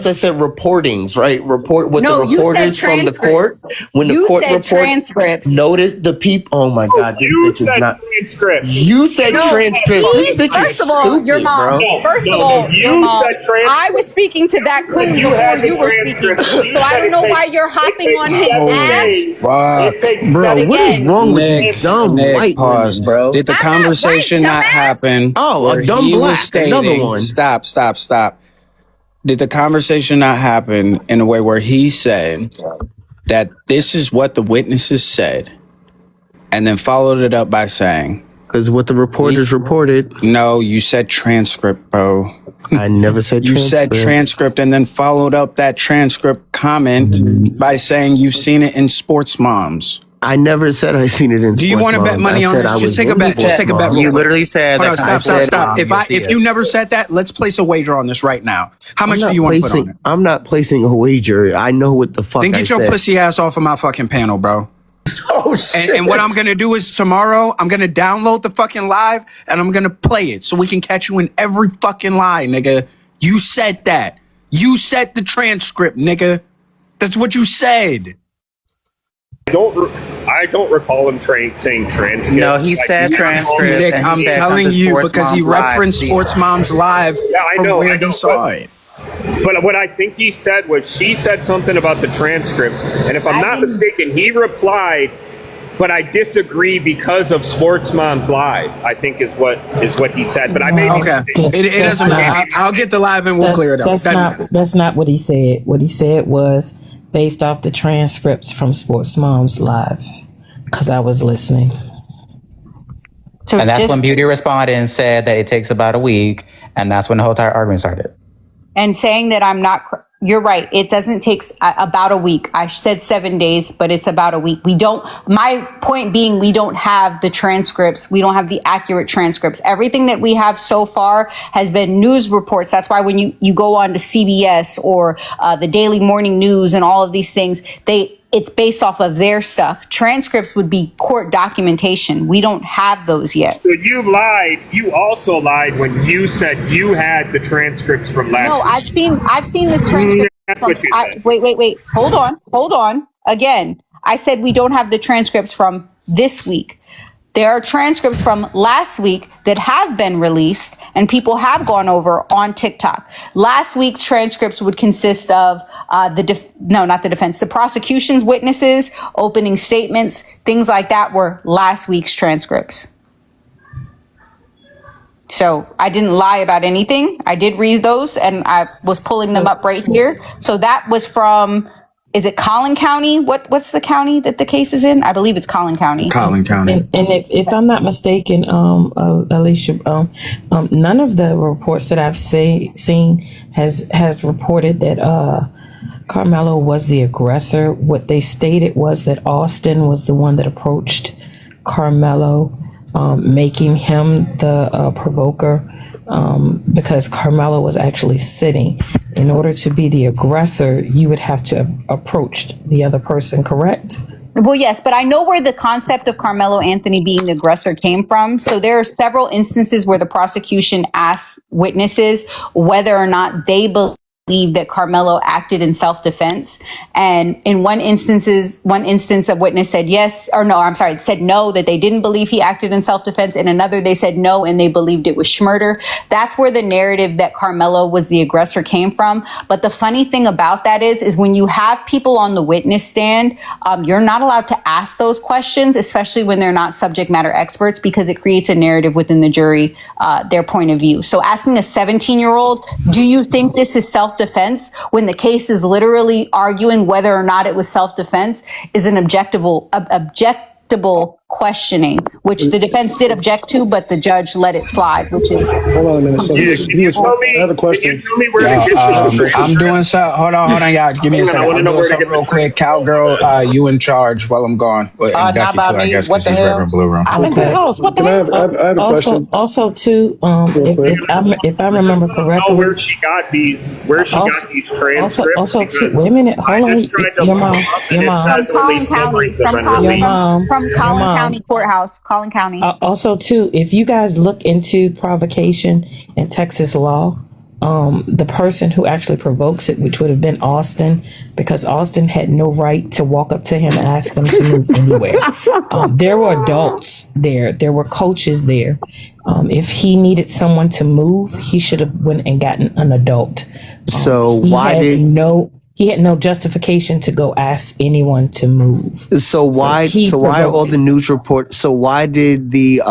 from? I said reportings, right? Report what No, the you said reporters from the court when the You court said report. transcripts. Notice the people. Oh my God, this You bitch is said not. transcript. You said No, transcript. This bitch first is of all, stupid, your mom. bro. First of No, all, you your mom. said transcript. I was speaking to that coon You before had the you were speaking, transcript. You so I said don't it know takes- why you're hopping it on takes his 7 ass. days. Fuck. It takes Bro, 7 what is days. wrong with Nick, these dumb white pause. women, bro? Did the I'm not white, conversation not dumbass. happen? Oh, a where dumb he was black, another stating- one. Stop. Did the conversation not happen in a way where he said that this is what the witnesses said, and then followed it up by saying, Because what the reporters reported, "No, you said transcript, bro. I never said You transcript. said transcript," and then followed up that transcript comment by saying you've seen it in Sports Moms. I never said I seen it in. Do you want to bet money on this? Just take a bet. Just take a bet. real You quick. literally said Hold that. on, stop. If you never said that, let's place a wager on this right now. How much do you want to put on it? I'm not placing a wager. I know what the fuck. Then I get your said. pussy ass off of my fucking panel, bro. Oh shit! And what I'm gonna do is tomorrow I'm gonna download the fucking live and I'm gonna play it so we can catch you in every fucking lie, nigga. You said that. You said the transcript, nigga. That's what you said. I don't recall him saying transcript. No, he said transcript. Nick, and he I'm said telling something you Sports because he Moms Live. referenced Sports Moms Live Yeah, I from know, where he saw it. But what I think he said was she said something about the transcripts, and if I'm not mistaken, he replied, "But I disagree because of Sports Moms Live." I think is what he said. But I may be Okay, it doesn't matter. I'll get the live and we'll clear it up. That's not what he said. What he said was based off the transcripts from Sports Moms Live, because I was listening. So And that's just- when Beauty responded and said that it takes about a week, and that's when the whole entire argument started. and saying that I'm not. You're right. It doesn't take about a week. I said 7 days, but it's about a week. We don't. My point being, we don't have the transcripts. We don't have the accurate transcripts. Everything that we have so far has been news reports. That's why when you go on to CBS or the Daily Morning News and all of these things, it's based off of their stuff. Transcripts would be court documentation. We don't have those yet. So you lied. You also lied when you said you had the transcripts from last No, week. I've seen this transcript. That's what you said. Wait. Hold on. Again, I said we don't have the transcripts from this week. There are transcripts from last week that have been released and people have gone over on TikTok. Last week's transcripts would consist of the prosecution's witnesses, opening statements, things like that were last week's transcripts. So I didn't lie about anything. I did read those and I was pulling them up right here. So that was from, is it Collin County? What's the county that the case is in? I believe it's Collin County. Collin County. And if I'm not mistaken, Alicia, none of the reports that I've seen has reported that Carmelo was the aggressor. What they stated was that Austin was the one that approached Carmelo, making him the provoker, because Carmelo was actually sitting. In order to be the aggressor, you would have to have approached the other person, correct? Well, yes, but I know where the concept of Carmelo Anthony being the aggressor came from. So there are several instances where the prosecution asked witnesses whether or not they believe believe that Carmelo acted in self-defense. And in one instance, a witness said yes, or no, I'm sorry, said no, that they didn't believe he acted in self-defense. In another, they said no, and they believed it was Schmurder. That's where the narrative that Carmelo was the aggressor came from. But the funny thing about that is when you have people on the witness stand, you're not allowed to ask those questions, especially when they're not subject matter experts, because it creates a narrative within the jury, their point of view. So asking a 17-year-old, do you think this is self-defense, when the case is literally arguing whether or not it was self-defense, is an objectable questioning, which the defense did object to, but the judge let it slide, which is... Hold on a minute. So I have a question. I'm doing so. Hold on, y'all. Give me a second. I'm doing something real quick. Cowgirl, you in charge while I'm gone. Well, and not Ducky by too, I me. guess, What because the he's hell? Reverend Blue Room. I'm in good house. What the hell? I have a question. Also, too, if I remember Know correctly, where she got these transcripts. also too. Wait a minute, hold on. Your mom. From Collin County Courthouse, Collin County. Also, too, if you guys look into provocation in Texas law, the person who actually provokes it, which would have been Austin, because Austin had no right to walk up to him and ask him to move anywhere. There were adults there. There were coaches there. If he needed someone to move, he should have went and gotten an adult. So He had no justification to go ask anyone to move. So why are all the news reports? So why did the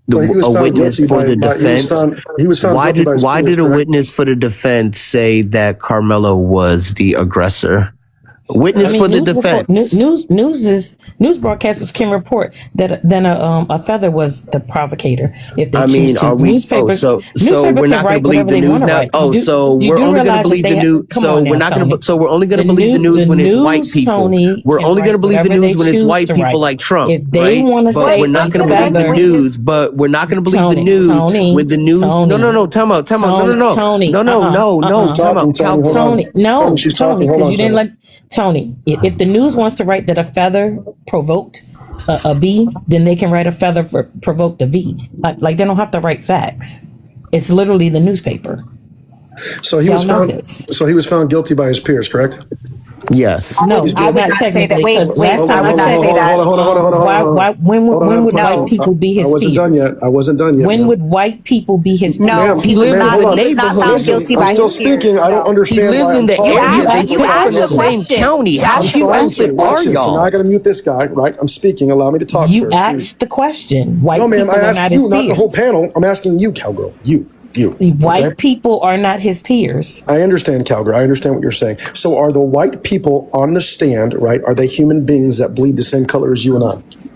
witness for the defense? He was found Why guilty by his did peers, a correct? witness for the defense say that Carmelo was the aggressor? Witness for the defense. News broadcasters can report that then a feather was the provocator. If they choose to, newspapers. So newspapers we're can not going to write believe whatever the they news wanna now. write. Oh, You so do we're only going to realize that believe they the have- news. come So on we're now, not going Tony. to. So we're only going to The believe the news when it's news, white people. Tony, We're can only write going to believe the whatever news they when it's choose white to people write. like Trump. If they right? wanna But say we're not it's going to believe the feather- news. But we're not going to believe the news when the news. Tony. No. Time out. Time out. No. Tony, Time out. Tony, no, She's Tony, talking. Hold because on, you didn't let Tony. If the news wants to write that a feather provoked a bee, then they can write a feather provoked a V. Like they don't have to write facts. It's literally the newspaper. So he was Y'all know found. this. So he was found guilty by his peers, correct? Yes. No, I would not say that. Wait, last time I would not checked- say that. Hold on. When would No, white people be his I wasn't peers? done yet. I wasn't done yet. When ma'am. would white people be his peers? No, Ma'am, he was ma'am, not, hold on. he was not found Listen, guilty I'm by still his peers. speaking. I don't No. understand. He lives why in the I'm talking. area. They you come asked from the the same question. county. How You asked stupid are Listen, so now I y'all? got to mute this guy, right? I'm speaking. Allow me to talk, You sir. asked the question. White No, ma'am. people I are asked not you, his not the peers. whole panel. I'm asking you, cowgirl. You. White okay? people are not his peers. I understand, cowgirl. I understand what you're saying. So are the white people on the stand, right? Are they human beings that bleed the same color as you and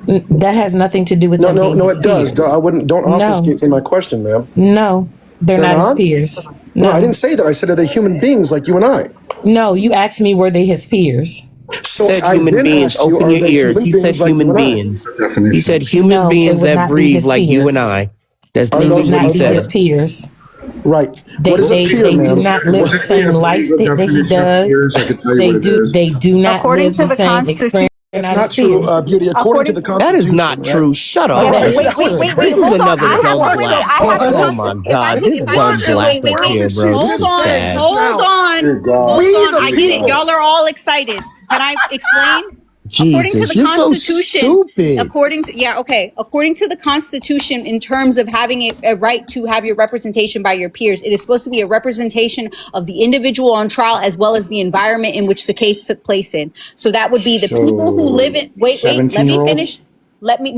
I? That has nothing to do with them being No, his it does. peers. I wouldn't. Don't No. obfuscate me my question, ma'am. No, they're They're not his not? peers. No, I didn't say that. I said are they human beings like you and I? No, you asked me were they his peers. So Said I human then beings. asked you, Open are your they ears. human He beings said like human you and I? beings. He said human No, beings they would that not be breathe his like you peers. and I. That's Are They literally would those what not he be his said. peers. Right. They What is a peer, do ma'am? not live the same life that he does. They do not According live to the the same Constitution. experience. It's They're not his true, peers. Beauty. According to the Constitution. That is not true. Shut up. Wait, This is hold on. another I have dumb to, black. I have to, Oh my God, this dumb black up here, bro. This is sad. Hold on. I get it. Y'all are all excited. Can I explain? According to Jesus, the you're so Constitution, stupid. according to the Constitution, in terms of having a right to have your representation by your peers, it is supposed to be a representation of the individual on trial as well as the environment in which the case took place in. So that would be the people who live in. Wait. Let me 17-year-olds? finish. Let me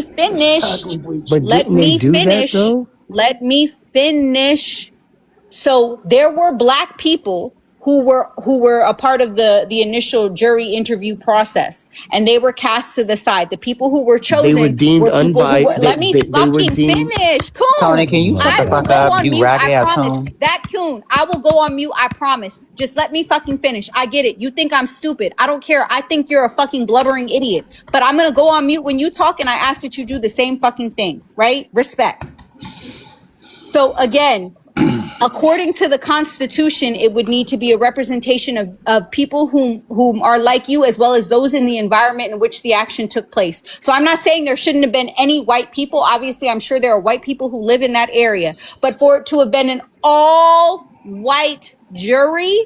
finish. But Let didn't they me do that finish. though? Let me finish. So there were black people who were a part of the initial jury interview process, and they were cast to the side. The people who were chosen They were deemed people who unbiased. were, let me They were fucking deemed. finish. Coon, Tony, can you shut I the will fuck go up, on you mute. raggedy I ass promise. Tony? That Coon, I will go on mute. I promise. Just let me fucking finish. I get it. You think I'm stupid. I don't care. I think you're a fucking blubbering idiot. But I'm gonna go on mute when you talk, and I ask that you do the same fucking thing. Right? Respect. So again, according to the Constitution, it would need to be a representation of people whom are like you, as well as those in the environment in which the action took place. So I'm not saying there shouldn't have been any white people. Obviously, I'm sure there are white people who live in that area. But for it to have been an all white jury,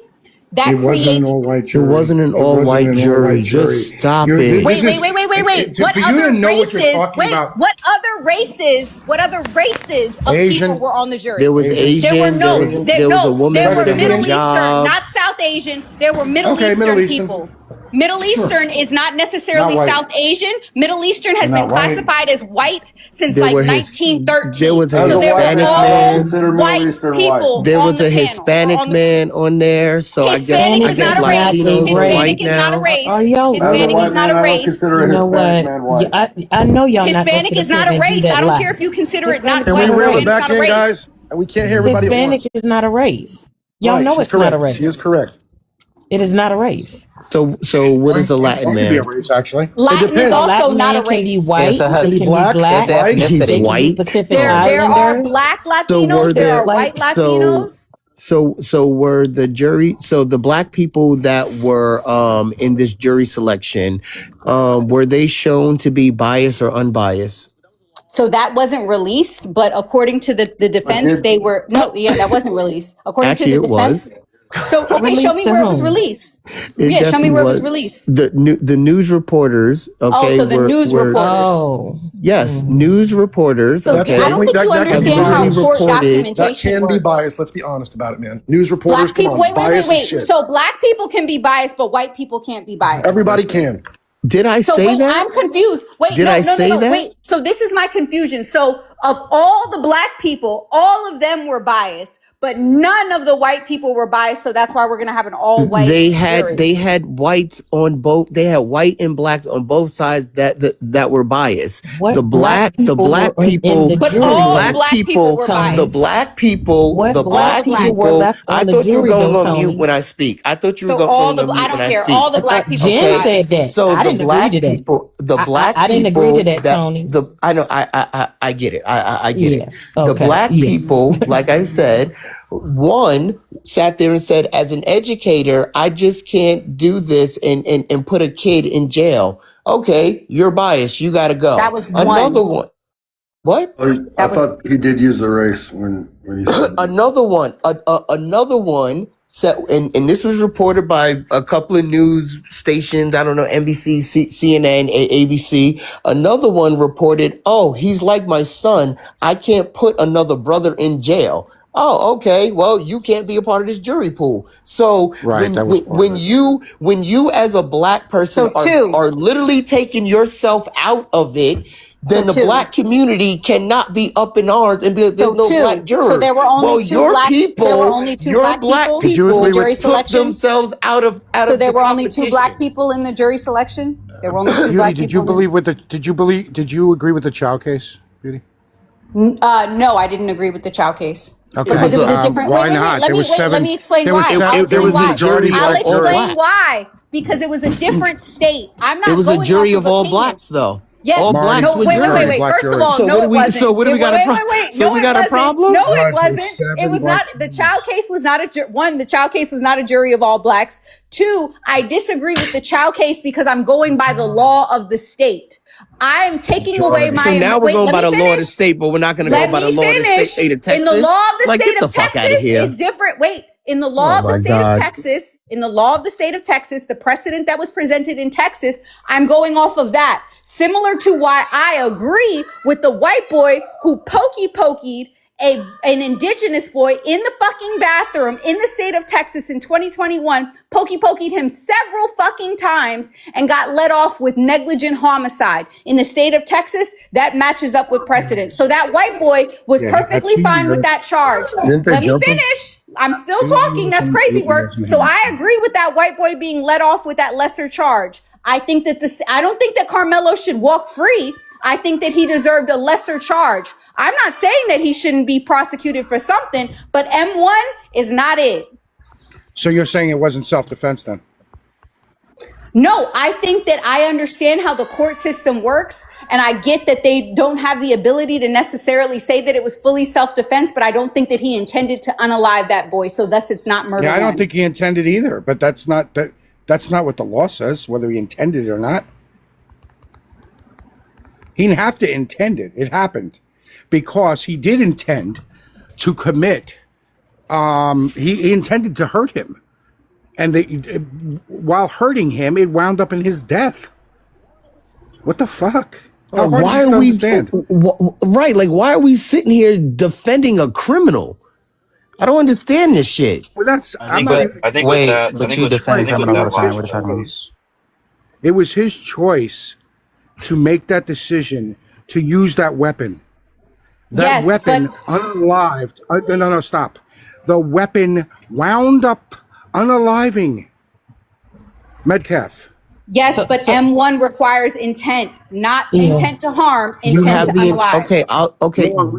that It wasn't an creates. all-white It jury. wasn't an all-white jury. Just stop it. Wait. What For you other to know what you're races? talking Wait, about. what other races? What other races of Asian. people were on the jury? There was Asian. There was a woman there who were did Middle a Eastern, job. not South Asian. There were Middle Okay, Eastern Middle Eastern. people. Middle Eastern is not necessarily Not white. South Asian. Middle Eastern has Not been white. classified as white since There like were 1913. there was a So there Hispanic were all man. white people There on was the a panel. Hispanic man on there. So Hispanic I is guess not a race. Latinos are Hispanic white is not a now. race. Are y'all Hispanic really? is not a race. You know what? I know y'all not gonna Hispanic sit is up not here a and do race. that I don't lie. care if you consider it not Can we white. reel it Hispanic is back not a in, race. guys? We can't hear everybody at Hispanic once. is not a race. Y'all Right, know she's it's not a correct. race. She is correct. It is not a race. So what is a Latin That could be a man? race, actually. Latin It depends. is A also Latin not a man can be race. white. It's a He hus- can be Black, black. It's white. They ethnicity. can be White. Pacific There are Islander. black So were Latinos. There there are white so Latinos. so were the jury so the black people that were in this jury selection were they shown to be biased or unbiased? So that wasn't released, but according to the defense, they were that wasn't released. According Actually to the it defense. was. So okay, show Released me to where it was whom? released. It Yeah, show me definitely where it was was. released. The news reporters, okay, So the news were reporters. Oh. yes, news reporters, So okay. I don't think you that can be understand how biased. court reported- That documentation can be works. biased. Let's be honest about it, man. News reporters, Black people, come on, bias is wait. shit. So black people can be biased, but white people can't be biased. Everybody can. Did I So say wait, that? I'm confused. Wait, Did no, I no, say no, no. that? Wait. So this is my confusion. So of all the black people, all of them were biased, but none of the white people were biased. So that's why we're gonna have an all-white They jury. had whites on both. They had white and blacks on both sides that were biased. What The black were in people, the But jury? all black black people people, were Tony. the biased. black people, What the black black people were people. left on I the thought you were jury, going though, to mute Tony? when I speak. I thought you were So going all the to mute I don't when I care. speak. All the I black thought people were Jen biased. said that. So I the didn't agree black to that. people, the black I didn't people agree to that, Tony. I know, I get it. I get Yeah. it. The Okay. black Yeah. people, like I said, one sat there and said, as an educator, I just can't do this and put a kid in jail. Okay, you're biased. You got to go. That was Another one. one. What? I thought he did use the race when he said Another one. Another one said, and this was reported by a couple of news stations. I don't know, NBC, CNN, ABC. Another one reported, "Oh, he's like my son. I can't put another brother in jail." Oh, okay. Well, you can't be a part of this jury pool. So Right, that was part of it. when you as a black person So two. are literally taking yourself out of it, then So the two. black community cannot be up in arms and be like, there's So no two. black jurors. So there were only Well, two your black. people, There were only two your black black people Did you in people the agree with- jury took selection. themselves out of So there the were only two black competition. people in the jury selection. There were only two Beauty, black did people. you believe with the? Did you agree with the Chow case, Beauty? No, I didn't agree with the Chow case. Okay. Because it was a different. Why wait, not? Let There me was wait, let seven- me explain there was why. seven- I'll There explain was a why. jury I'll of all explain blacks. why. Because it was a different state. I'm not. It was a going jury off of all opinion. blacks, though. Yes. All Marty, blacks No. were Wait. juries. Black First of juries. all, So no, what do it we- wasn't. so what do we got a Wait. so No, we it got a wasn't. problem? No, Right, it wasn't. there's It seven was black not. The Chow case was not a one. The Chow case was not a jury of all blacks. Two, I disagree with the Chow case because I'm going by the law of the state. I'm taking away my. So now we're wait, going let by me the law of the finish. state, but we're not going to go Let by the me law of the finish. state of Texas. In the law of the Like, state get of the fuck outta Texas here. is different. Wait, in the law of the state of Texas, in the law of the state of Texas, the precedent that was presented in Texas, I'm going off of that. Similar to why I agree with the white boy who pokeyed an indigenous boy in the fucking bathroom in the state of Texas in 2021, pokeyed him several fucking times and got let off with negligent homicide. In the state of Texas, that matches up with precedent. So that white boy was perfectly fine with that charge. Didn't they Let me jump him? finish. I'm still talking. That's crazy work. So I agree with that white boy being let off with that lesser charge. I think that I don't think that Carmelo should walk free. I think that he deserved a lesser charge. I'm not saying that he shouldn't be prosecuted for something, but M1 is not it. So you're saying it wasn't self-defense then? No, I think that I understand how the court system works, and I get that they don't have the ability to necessarily say that it was fully self-defense, but I don't think that he intended to unalive that boy, so thus it's not murder. Yeah, I don't one. think he intended either. But that's not what the law says, whether he intended it or not. He didn't have to intend it. It happened because he did intend to commit he intended to hurt him, and while hurting him, it wound up in his death. What the fuck? How hard Why is this are to we understand? right? Like, why are we sitting here defending a criminal? I don't understand this shit. Well, that's I think with that, it was his choice to make that decision to use that weapon. That Yes, weapon but- unalived. No, stop. The weapon wound up unaliving Metcalf. Yes, but M1 requires intent, not intent to harm, intent to unalive.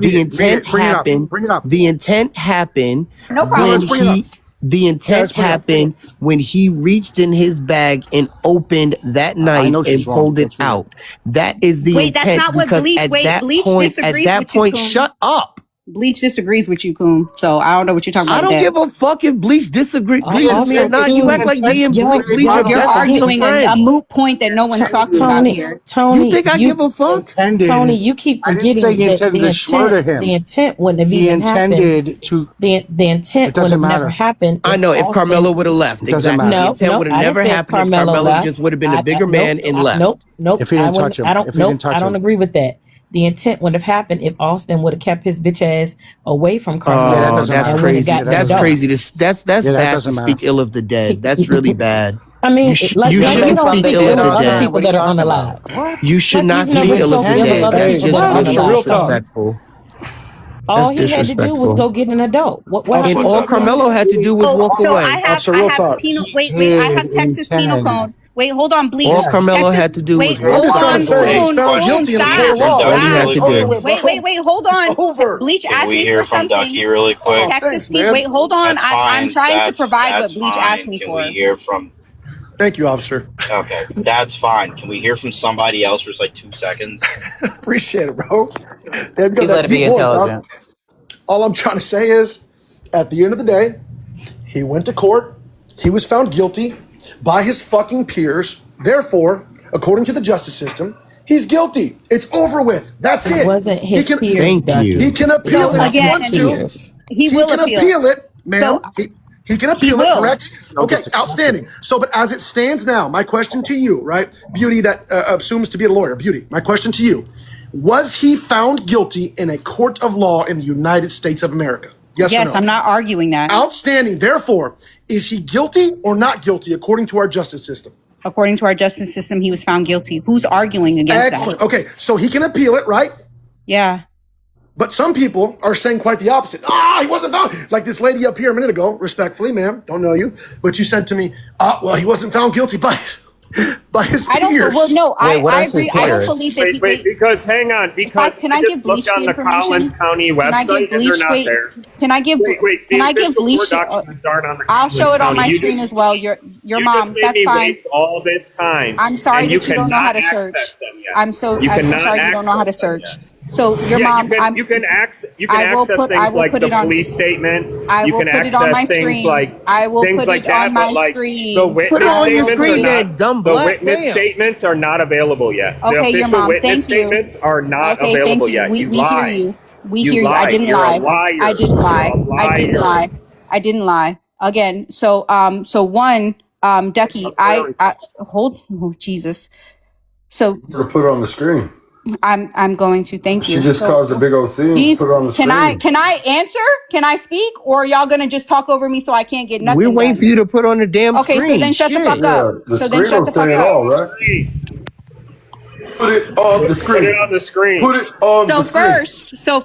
The intent happened. The intent happened. No problem. The intent happened when he reached in his bag and opened that knife and pulled it out. That is the Wait, intent. that's not what because Bleach. at Wait, that Bleach point, disagrees at that with you, point, Coon. shut up. Bleach disagrees with you, Coon. So I don't know what you're talking I about. don't give a fuck if Bleach disagrees with me or not. You act like me and Bleach are You're best arguing friends. a moot point that no one's talking about here. Tony, You think I give a fuck? Tony, you keep I didn't forgetting say he that intended the to murder him. The intent wouldn't have He even intended happened. to. The intent It doesn't would have never matter. happened. I know if Austin- Carmelo would have left. It doesn't Exactly. matter. The intent would have I didn't never say if happened if Carmelo left. just would have been a bigger nope, man and left. Nope. If he didn't I wouldn't- touch him. I don't. If he didn't Nope. touch I don't him. agree with that. The intent would have happened if Austin would have kept his bitch ass away from Carmelo. that doesn't That's matter. crazy. got That's the dope. crazy. That's Yeah, that bad to doesn't speak matter. ill of the dead. That's really bad. I mean, You like you we shouldn't don't speak speak ill ill of of the other dead. people that are unalive. You should Like, not you've never speak ill of the spoken ill of dead. other That's people just that are That's real talk. disrespectful. All That's he had to do was disrespectful. go get an adult. What And happened? all Carmelo had to do was walk so away. I have, That's a I real have talk. penal. Wait, I have Texas penal code. Wait, hold on, Bleach. All Carmelo Texas, had to do wait, was hold walk I'm on, just trying to say, he's Coon, found Coon, guilty in the stop, court of law. That's all he had stop. to do. Wait, hold on. It's over. Bleach Can asked we me hear for from something. Ducky really quick? Texas, Thanks, man. wait, hold on. That's I'm fine. trying to That's- provide what that's Bleach fine. asked me Can for. we hear from? Thank you, officer. Okay, that's fine. Can we hear from somebody else for just like 2 seconds? Appreciate it, bro. Yeah, because Please let it be deep voice, dog. intelligent. All I'm trying to say is, at the end of the day, he went to court. He was found guilty by his fucking peers. Therefore, according to the justice system, he's guilty. It's over with. That's it. It wasn't his he can, peers. Thank Ducky. you. He can appeal So it if he again, wants to. Peers. He will can appeal. it, ma'am. So- He can appeal it, will. correct? Okay, outstanding. So, but as it stands now, my question to you, right? Beauty that assumes to be a lawyer. Beauty, my question to you. Was he found guilty in a court of law in the United States of America? Yes or no? Yes, I'm not arguing that. Outstanding. Therefore, is he guilty or not guilty according to our justice system? According to our justice system, he was found guilty. Who's arguing against Excellent. that? Okay, so he can appeal it, right? Yeah. But some people are saying quite the opposite. He wasn't found. Like this lady up here a minute ago, respectfully, ma'am, don't know you, but you said to me, well, he wasn't found guilty by his I don't. peers. Well, no, Wait, what I is agree. his I don't peers? believe that. Wait, because hang on, because Can I just give Bleach looked on the the information? Collins County Can I website give and Bleach? they're not Wait, there. can I give? Wait, Can I give official Bleach? court documents aren't on the I'll Collins show it on County. my You screen just- as well. Your you mom. just made That's me fine. waste all this time. I'm sorry and that you don't know how to cannot search. access them yet. I'm so You cannot sorry you don't know how to access them search. yet. So your Yeah, mom. you can access I will access put- I things will like put the it on- police statement. I You will can put it on my access things screen. like I will things put like it that, on my but like screen. the witness Put it on your statements screen are then, not, dumb the black witness man. statements are not available yet. Okay, the your official mom. witness Thank you. statements are not Okay, available thank you. yet. We You hear lie. you. We You hear you. I lie. didn't You're a lie. liar. I didn't lie. You're a I didn't liar. lie. I didn't lie. Again, so one, Ducky, I hold. Oh Jesus. So Put it on the screen. I'm going to thank you. She just So, caused a big old scene. Jeez, Put it on the screen. can I answer? Can I speak? Or are y'all gonna just talk over me so I can't get nothing? We're waiting done? for you to put on the damn Okay, screen. so then shut the Shit. fuck up. The So then screen shut the will fuck say it up. all, right? Put it on the screen. Put it on the screen. Put it on So the screen.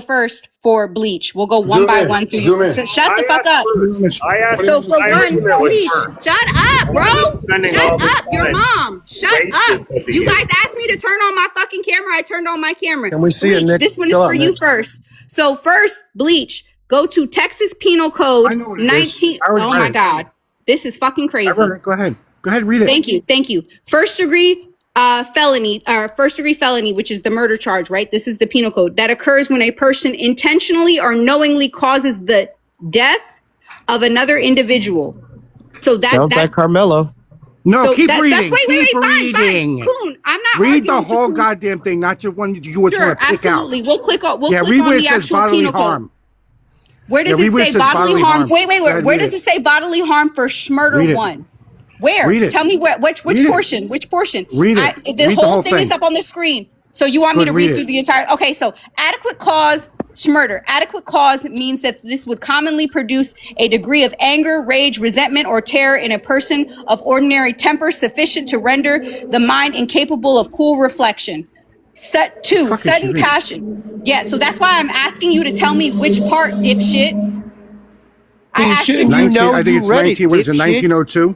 first for Bleach, we'll go one Zoom by in, one through zoom you. in. So shut the I fuck asked up. first. I asked So for I one, assumed it was Bleach, first. shut up, bro. Spending all Shut this up, your time mom. Shut wasted up. because of You you. guys asked me to turn on my fucking camera. I turned on my camera. Can we see it, Bleach, Nick? this one is Chill for out, you Nick. first. So first, Bleach, go to Texas Penal Code I know what it is. 19. I already Oh read my it. God, this is fucking crazy. Go ahead. Go ahead, read it. Thank you. First degree felony, or first degree felony, which is the murder charge, right? This is the penal code that occurs when a person intentionally or knowingly causes the death of another individual. So Sounds like Carmelo. No, So keep that's- reading. that's- wait, keep fine. reading. Coon, I'm not Read arguing the with you, whole Coon. goddamn thing, not just one you just Sure, want to pick absolutely. out. We'll click on. We'll Yeah, click read on where it the says actual bodily penal code. harm. Where does Yeah, it read say it says bodily harm? Wait, Go ahead, where read does it. it say bodily harm for Schmurder Read it. 1? Where? Read it. Tell me where, which Read it. portion? Which portion? Read it. The Read whole thing is up on the screen. So you want me Good, to read read through it. the entire? Okay, so adequate cause, Schmurder. Adequate cause means that this would commonly produce a degree of anger, rage, resentment, or terror in a person of ordinary temper sufficient to render the mind incapable of cool reflection. Sudden passion. Yeah, so that's why I'm asking you to tell me which part, dipshit. I asked you. 19, I think it's 19. What is it? 1902.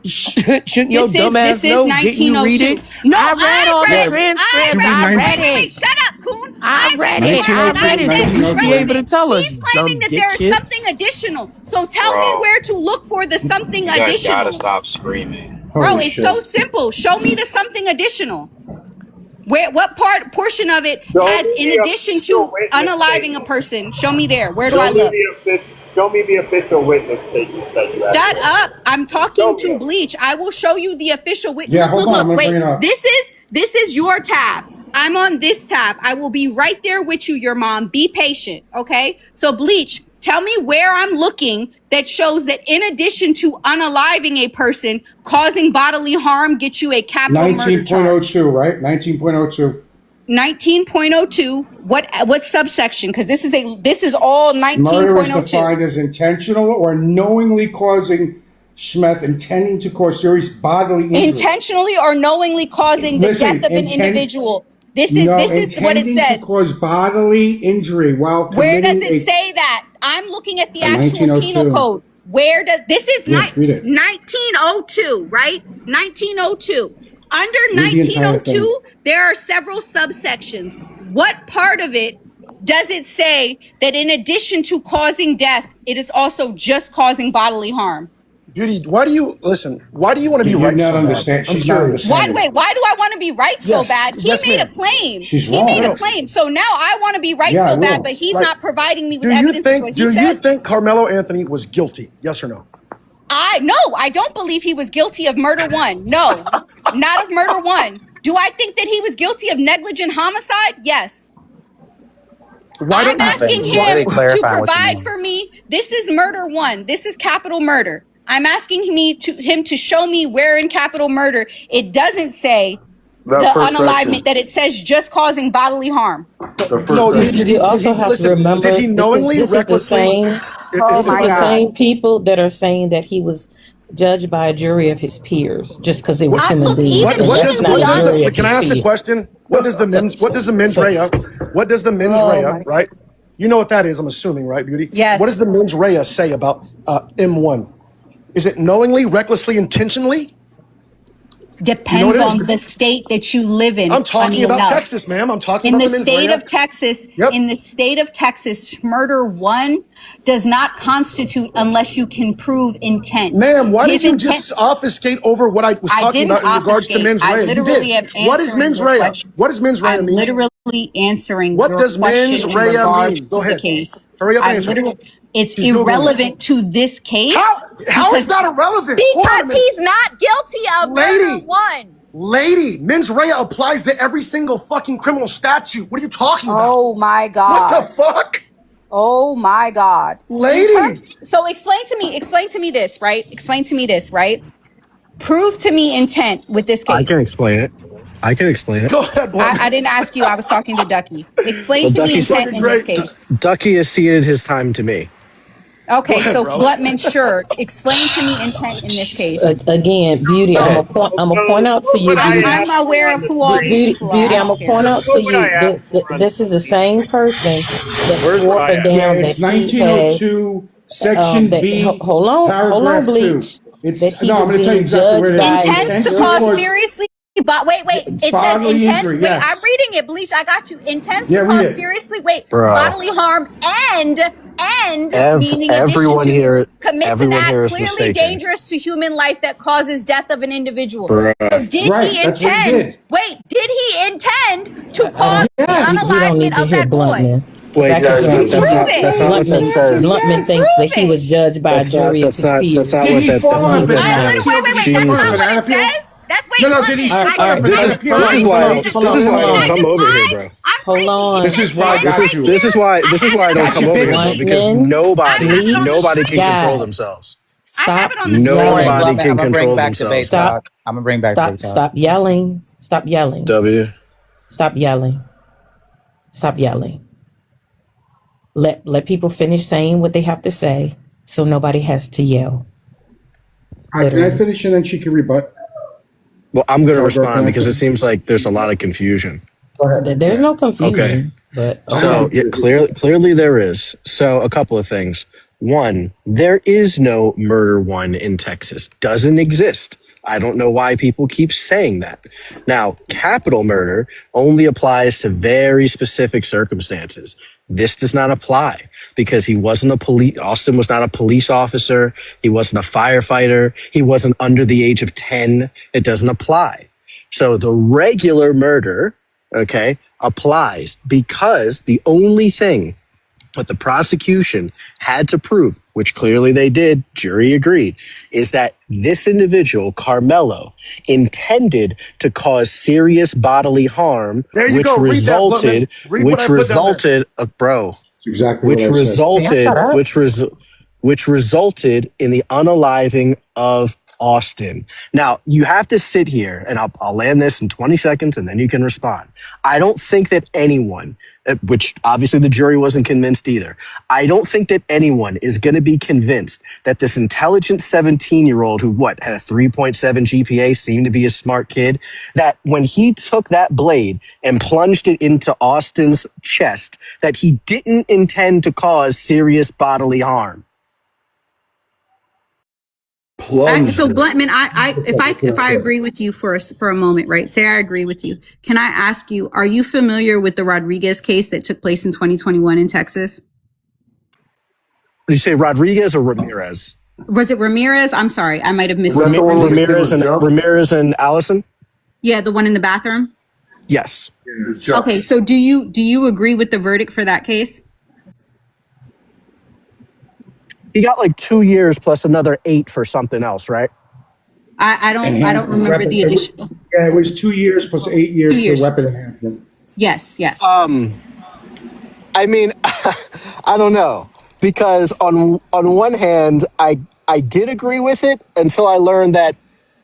Shouldn't your dumb ass know? Didn't you read it? No, I read all the I transcripts. read I it. read Wait, it. shut up, Coon. I read it. I read it. You should be able to tell us. He's claiming that there is something additional. So tell me where to look for the something You guys additional. gotta stop screaming. Bro, it's so simple. Show me the something additional. What portion of it has, in addition to unaliving a person? Show me there. Where do I look? Show me the official witness statements that you have. Shut up! I'm talking to Bleach. I will show you the official witness. Yeah, hold on, I'm gonna Wait. bring it up. This is your tab. I'm on this tab. I will be right there with you, your mom. Be patient, okay? So Bleach, tell me where I'm looking that shows that in addition to unaliving a person, causing bodily harm gets you a capital murder charge. 19.02, right? 19.02. 19.02. What subsection? Because this is all Murder is 19.02. defined as intentional or knowingly causing Schmeth intending to cause serious bodily injury. Intentionally or knowingly causing the death of an individual. This is what it intending says. to cause bodily injury while Where does committing it say that? I'm looking at the actual 1902. penal code. Where does this is Read it. 1902, right? 1902. Under Read the entire 1902, there are several subsections. What part of it does it say that in addition to causing death, it is also just causing bodily harm? Beauty, why do you want to be Do you right not so understand? bad? I'm She's not curious. understanding. Why do I want to be right so Yes, bad? He yes, made ma'am. a claim. She's He wrong. made No. a claim. So now I want to be right Yeah, I so bad, will. but he's Right. not providing me with Do you evidence. to what think? he Do you said. think Carmelo Anthony was guilty? Yes or no? No, I don't believe he was guilty of murder one. No, not of murder one. Do I think that he was guilty of negligent homicide? Yes. I'm asking him to provide for me. This is murder one. This is capital murder. I'm asking him to show me where in capital murder it doesn't say the unalivement, that it says just causing bodily harm. No, did he knowingly, recklessly? This is the same people that are saying that he was judged by a jury of his peers just because they were human beings. Can I ask the question? What does the mens rea, right? You know what that is, I'm assuming, right, Beauty? Yes. What does the mens rea say about M1? Is it knowingly, recklessly, intentionally? Depends on the state that you live in. I'm talking about enough. Texas, ma'am. I'm talking in about the the mens state rea. of Texas. In the state of Texas, murder one does not constitute unless you can prove intent. Ma'am, why His did you intent- just obfuscate over what I was I talking didn't about in regards to obfuscate. mens I rea? You literally did. am What is answering mens your rea? question. What does mens rea I'm mean? literally answering What your does mens question in rea regards mean? Go to ahead. the case. Hurry up and I answer. literally- It's She's Googling irrelevant to this case. How is that irrelevant? Hold on a Because minute. he's not guilty of murder one. Lady, mens rea applies to every single fucking criminal statute. What are you talking about? Oh my God. What the fuck? Oh my God. Lady. So explain to me this, right? Explain to me this, right? Prove to me intent with this case. I can explain it. Go ahead, boy. I didn't ask you. I was talking to Ducky. Explain Well, to me Ducky's intent in this case. Ducky has ceded his time to me. Okay, Go ahead, so bro. Blutman, sure. Explain to me intent in this case. Again, Beauty, I'm gonna point out to you, Beauty. I'm aware of who all these Beauty, people Beauty, are. I'm gonna point out to you. This is the same person that swore up and down Yeah, that it's he has 1902, section that- B, hold on, paragraph Bleach. 2. It's, That he no, I'm was going to tell you being exactly where it judged is. by- Intends to cause seriously, but wait, it says Bodily intends. injury, Wait, yes. I'm reading it, Bleach. I got you. Intends Yeah, to read cause it. seriously, Bruh. bodily harm and meaning everyone addition to here- commits an everyone act here is clearly mistaken. dangerous to human life that causes death of an individual. Bruh. So did Right, he that's what he intend? did. Wait, did he intend to cause the We don't need unalignment to of hear that boy? Bluntman. Wait, that's not what that says. Bluntman thinks that he was judged by a jury of his peers. That's not what that Wait, says. wait, wait. That's not what it says. That's wait. No, Gluttony, did he I sleep got- with a This is why I don't. This is why I don't come over here, bro. Hold on. This is why I got you. This is why I don't come over here, bro. Because Bleach, nobody can control guys. themselves. Stop. Nobody can control back themselves. debate talk. I'm gonna bring back debate talk. Stop yelling. Stop yelling. W. Stop yelling. Stop yelling. Let people finish saying what they have to say, so nobody has to yell. Can I finish and then she can rebut? Well, I'm going to respond because it seems like there's a lot of confusion. There's no confusion. Okay. But So yeah, clearly there is. So a couple of things. One, there is no murder one in Texas. Doesn't exist. I don't know why people keep saying that. Now, capital murder only applies to very specific circumstances. This does not apply because he wasn't Austin was not a police officer. He wasn't a firefighter. He wasn't under the age of 10. It doesn't apply. So the regular murder, okay, applies because the only thing what the prosecution had to prove, which clearly they did, jury agreed, is that this individual, Carmelo, intended to cause serious bodily harm, which resulted, bro, which resulted in the unaliving of Austin. Now, you have to sit here, and I'll land this in 20 seconds, and then you can respond. I don't think that anyone, which obviously the jury wasn't convinced either, I don't think that anyone is going to be convinced that this intelligent 17-year-old who, had a 3.7 GPA, seemed to be a smart kid, that when he took that blade and plunged it into Austin's chest, that he didn't intend to cause serious bodily harm. So Bluntman, if I agree with you for a moment, right? Say I agree with you. Can I ask you, are you familiar with the Rodriguez case that took place in 2021 in Texas? Did you say Rodriguez or Ramirez? Was it Ramirez? I'm sorry, I might have missed Ramirez and Allison? Yeah, the one in the bathroom? Yes. Okay, so do you agree with the verdict for that case? He got like 2 years plus another 8 for something else, right? I don't remember the additional. Yeah, it was 2 years plus 8 years 2 years. for weapon enhancement. Yes. I mean, I don't know, because on one hand, I did agree with it until I learned that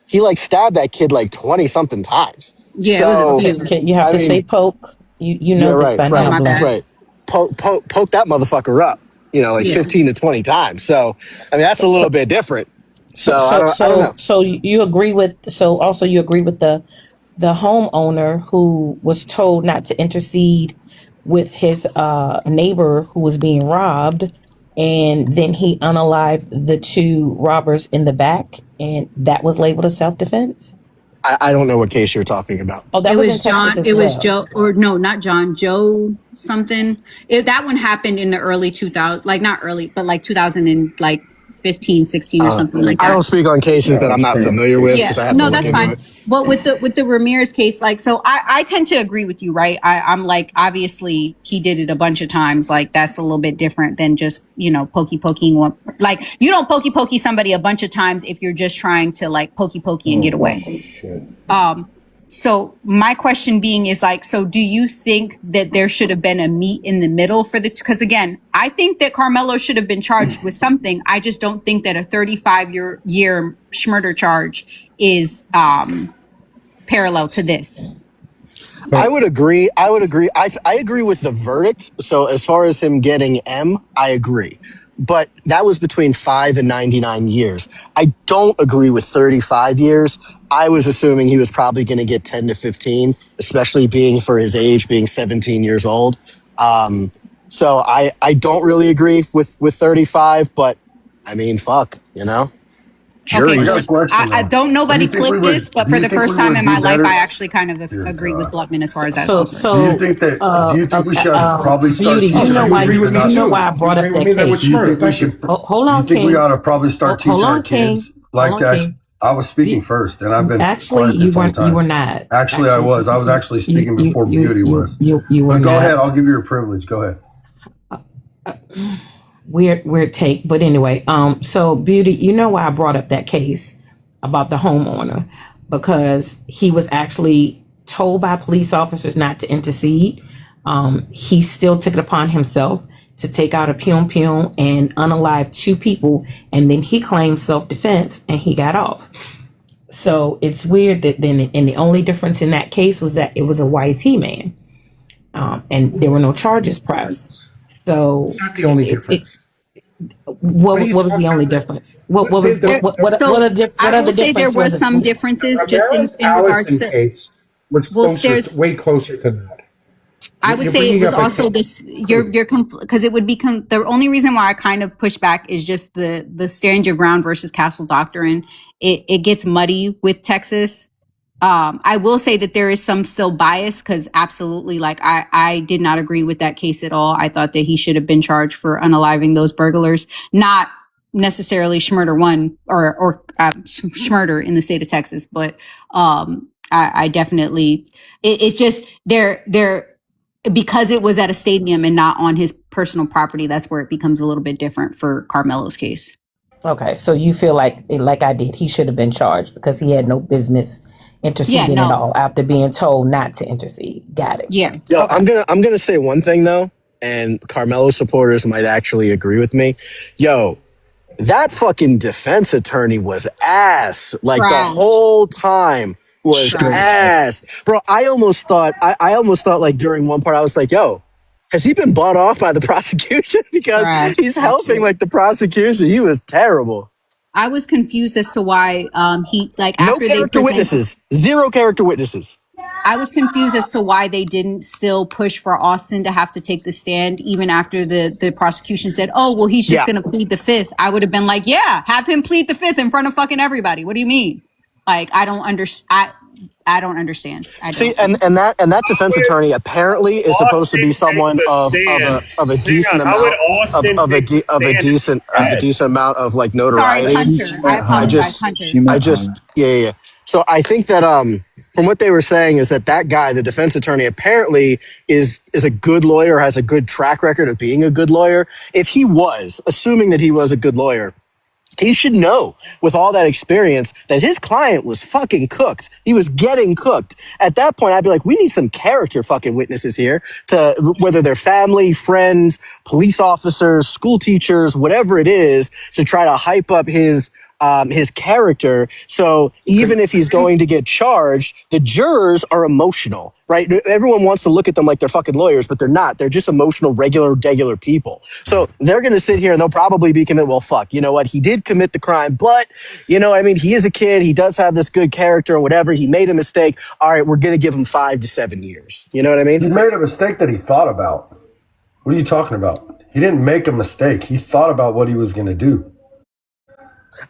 he stabbed that kid 20 something times. Yeah, so, you have to say poke. You know this by now. Right. Poke that motherfucker up. 15 to 20 times. So, I mean, that's a little bit different. I don't know. So you agree with the homeowner who was told not to intercede with his neighbor who was being robbed, and then he unalived the 2 robbers in the back, and that was labeled as self-defense? I don't know what case you're talking about. Oh, that was John. It was Joe, or no, not John. Joe something. That one happened in the early 2000s, not early, but 2015, 16 or something like that. I don't speak on cases that I'm not familiar with because I have to look that's into fine. it. Well, with the Ramirez case, so I tend to agree with you, right? I'm obviously he did it a bunch of times. That's a little bit different than just, poking one. You don't pokey somebody a bunch of times if you're just trying to pokey and get away. So my question being is so do you think that there should have been a meet in the middle because again, I think that Carmelo should have been charged with something. I just don't think that a 35-year murder charge is parallel to this. I would agree. I agree with the verdict. So as far as him getting M, I agree. But that was between 5 and 99 years. I don't agree with 35 years. I was assuming he was probably going to get 10 to 15, especially being for his age, being 17 years old. So I don't really agree with 35, but I mean, fuck, Juries. Okay, I don't nobody clip this, but for the first time in my life, I actually kind of agree with Bluntman as far as that's concerned. So do you think we should probably start Beauty, teaching? you know why I brought up that case. Hold on, you think King. we ought to probably start teaching our kids King. I was speaking first, and I've been actually you were not. Actually, I was. I was actually speaking before Beauty was. You were but go not. ahead. I'll give you your privilege. Go ahead. Weird take, but anyway. So Beauty, you know why I brought up that case. about the homeowner because he was actually told by police officers not to intercede. He still took it upon himself to take out a pium pium and unalive 2 people, and then he claimed self-defense and he got off. So it's weird that then, and the only difference in that case was that it was a YT man, and there were no charges pressed. So It's not the only difference. What was the only difference? What was the what are the I will say there was some differences just in regards to. Case was closer, way closer to that. I would say it was also this. Because it would be the only reason why I kind of push back is just the stand your ground versus castle doctrine. It gets muddy with Texas. I will say that there is some still bias because absolutely, like I did not agree with that case at all. I thought that he should have been charged for unaliving those burglars, not necessarily Schmurder 1 or Schmurder in the state of Texas, but I definitely it's just they're because it was at a stadium and not on his personal property. That's where it becomes a little bit different for Carmelo's case. Okay, so you feel like I did, he should have been charged because he had no business interceding at all after being told not to intercede. Got it. Yeah. Yo, okay. I'm gonna say one thing though, and Carmelo supporters might actually agree with me. Yo, that fucking defense attorney was ass. Like the whole time was ass. Bro, I almost thought like during one part I was like, yo, has he been bought off by the prosecution? Because he's helping like the prosecution. He was terrible. I was confused as to why he like after no character witnesses, 0 character witnesses. I was confused as to why they didn't still push for Austin to have to take the stand even after the prosecution said, "Oh, well, he's just going to plead the 5th." I would have been like, "Yeah, have him plead the 5th in front of fucking everybody." What do you mean? Like, I don't understand. I don't understand. See, and that defense attorney apparently is supposed to be someone of a decent amount of a decent amount of like notoriety. Yeah. So I think that from what they were saying is that guy, the defense attorney, apparently is a good lawyer, has a good track record of being a good lawyer. If he was, assuming that he was a good lawyer, he should know with all that experience that his client was fucking cooked. He was getting cooked. At that point, I'd be like, we need some character fucking witnesses here to whether they're family, friends, police officers, school teachers, whatever it is to try to hype up his character. So even if he's going to get charged, the jurors are emotional, right? Everyone wants to look at them like they're fucking lawyers, but they're not. They're just emotional, regular people. So they're going to sit here and they'll probably be convinced, well, fuck, you know what? He did commit the crime, but you know, I mean, he is a kid. He does have this good character and whatever. He made a mistake. All right, we're going to give him 5 to 7 years. You know what I mean? He made a mistake that he thought about. What are you talking about? He didn't make a mistake. He thought about what he was going to do.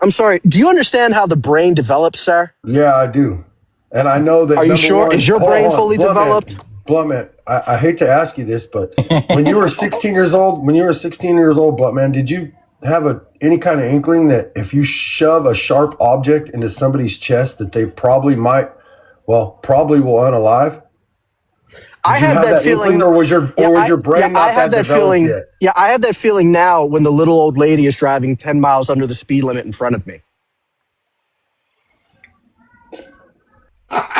I'm sorry. Do you understand how the brain develops, sir? Yeah, I do. And I know that. Are you sure? Is your brain fully developed? Bluntman, I hate to ask you this, but when you were 16 years old, Bluntman, did you have any kind of inkling that if you shove a sharp object into somebody's chest that they probably will unalive? I had that feeling, or was your brain not that developed yet? Yeah, I have that feeling now when the little old lady is driving 10 miles under the speed limit in front of me.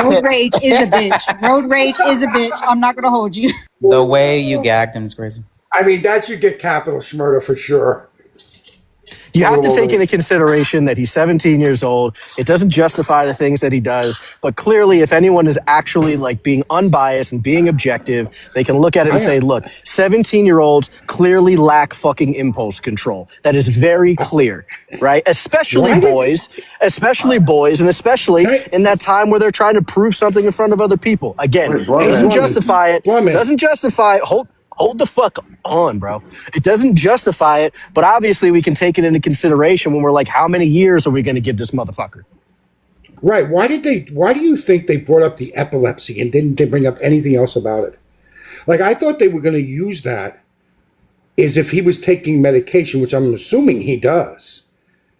Road rage is a bitch. Road rage is a bitch. I'm not gonna hold you. The way you gagged him is crazy. I mean, that should get capital Schmurder for sure. You have to take into consideration that he's 17 years old. It doesn't justify the things that he does, but clearly if anyone is actually like being unbiased and being objective, they can look at it and say, look, 17-year-olds clearly lack fucking impulse control. That is very clear, right? Especially boys, and especially in that time where they're trying to prove something in front of other people. Again, it doesn't justify it. Doesn't justify it. Hold the fuck on, bro. It doesn't justify it, but obviously we can take it into consideration when we're like, how many years are we going to give this motherfucker? Right. Why do you think they brought up the epilepsy and didn't bring up anything else about it? Like, I thought they were going to use that as if he was taking medication, which I'm assuming he does,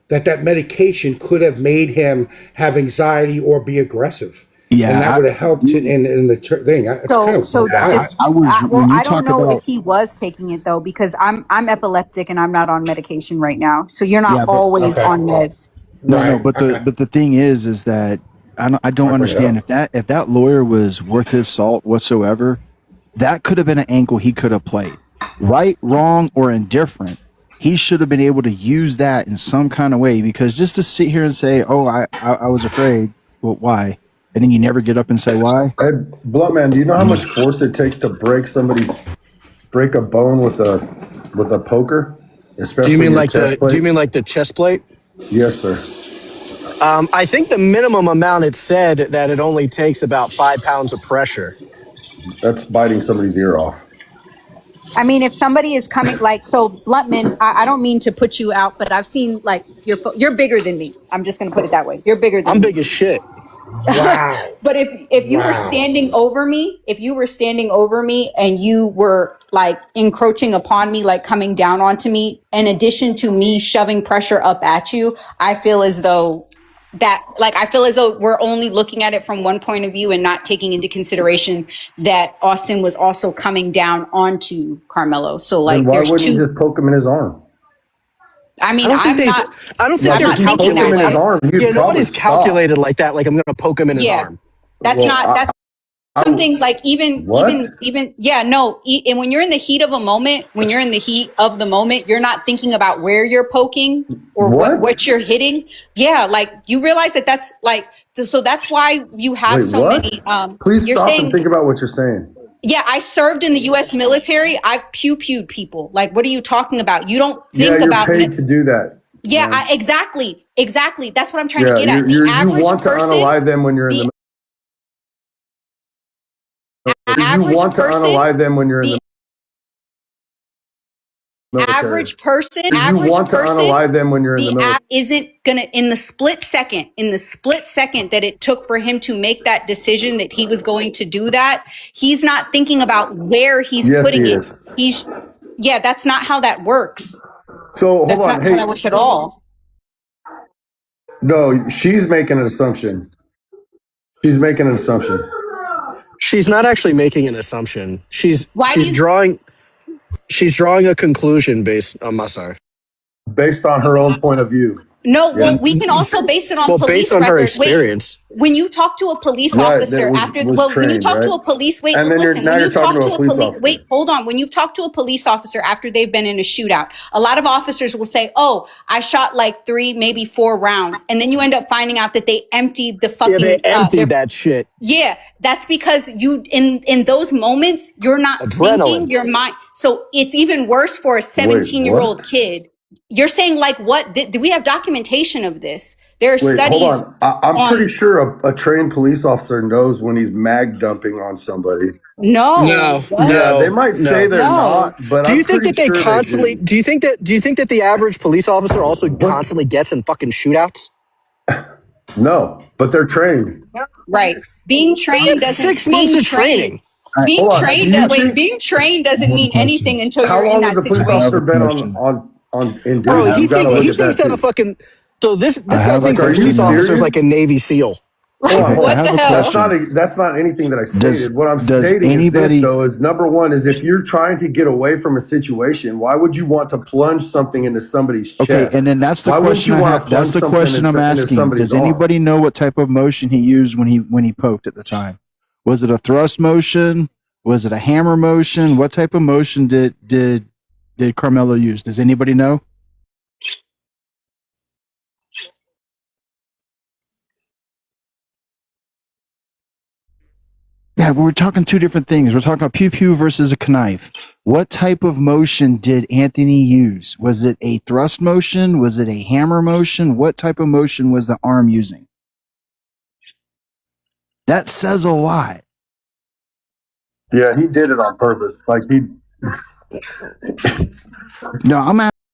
that medication could have made him have anxiety or be aggressive. Yeah, and that would have helped in the thing. I don't know if he was taking it though, because I'm epileptic and I'm not on medication right now. So you're not always on meds. No, but the thing is that I don't understand if that lawyer was worth his salt whatsoever. That could have been an angle he could have played, right, wrong, or indifferent. He should have been able to use that in some kind of way, because just to sit here and say, "Oh, I was afraid," well, why? And then you never get up and say why. Hey, Blunt Man, do you know how much force it takes to break a bone with a poker? Especially Do you mean your like chest plate? the chest plate? Yes, sir. I think the minimum amount it said that it only takes about 5 pounds of pressure. That's biting somebody's ear off. I mean, if somebody is coming, like, so Bluntman, I don't mean to put you out, but I've seen, like, you're bigger than me. I'm just going to put it that way. You're bigger than I'm me. big as shit. Wow. But if you were standing over me, and you were like encroaching upon me, like coming down onto me, in addition to me shoving pressure up at you, I feel as though we're only looking at it from one point of view and not taking into consideration that Austin was also coming down onto Carmelo. So like, Then why there's wouldn't you two. just poke him in his arm? I mean, I don't think I'm they're not thinking that calculated. way. Yeah, nobody's calculated like that. Like I'm going to poke him in his arm. That's something like even yeah, no. And when you're in the heat of a moment, you're not thinking about where you're poking or what you're hitting. Yeah, like you realize that's like, so that's why you have many. Please you're stop saying, and think about what you're saying. yeah, I served in the U.S. military. I've pew-pewed people. Like, what are you talking about? You don't think you're about paid to do that. Yeah, exactly. That's what I'm trying to get at. You The average want person, to unalive them when you're in the average you want to person, unalive them when you're in the military. average person, You want to unalive them when you're in the military. Isn't gonna, in the split second that it took for him to make that decision that he was going to do that, he's not thinking about where he's putting it. That's not how that works. So hold That's on. not how that works at all. No, she's making an assumption. She's making an assumption. She's not actually making an assumption. She's drawing a conclusion based on based on her own point of view. No, well, we can also base it on police based on her records. experience. Wait, when you talk to a police officer when you talk to a police, when you talk to a police, hold on. When you've talked to a police officer after they've been in a shootout, a lot of officers will say, "Oh, I shot like 3, maybe 4 rounds," and then you end up finding out that they emptied the fucking. Yeah, they emptied that shit. Yeah, that's because you in those moments you're not thinking your mind. So it's even worse for a 17-year-old kid. You're saying like what? Do we have documentation of this? There are studies. Hold on. I'm pretty sure a trained police officer knows when he's mag dumping on somebody. No. They might say they're not, but do you I'm think that they pretty sure constantly? do. Do you think that the average police officer also constantly gets in fucking shootouts? No, but they're trained. Right. Being trained doesn't. 6 months of training. Being trained doesn't mean anything until you're in that situation. How long has a police officer been on Bro, he thinks that a fucking. So this guy thinks a police officer is like a Navy SEAL. What the hell? That's not anything that I stated. What I'm stating is this, though, is number one, is if you're trying to get away from a situation, why would you want to plunge something into somebody's chest? Okay, and then that's the question I have. That's the question I'm asking. Does anybody know what type of motion he used when he poked at the time? Was it a thrust motion? Was it a hammer motion? What type of motion did Carmelo use? Does anybody know? Yeah, but we're talking two different things. We're talking about pew-pew versus a knife. What type of motion did Anthony use? Was it a thrust motion? Was it a hammer motion? What type of motion was the arm using? That says a lot. Yeah, he did it on purpose. Like he. No, I'm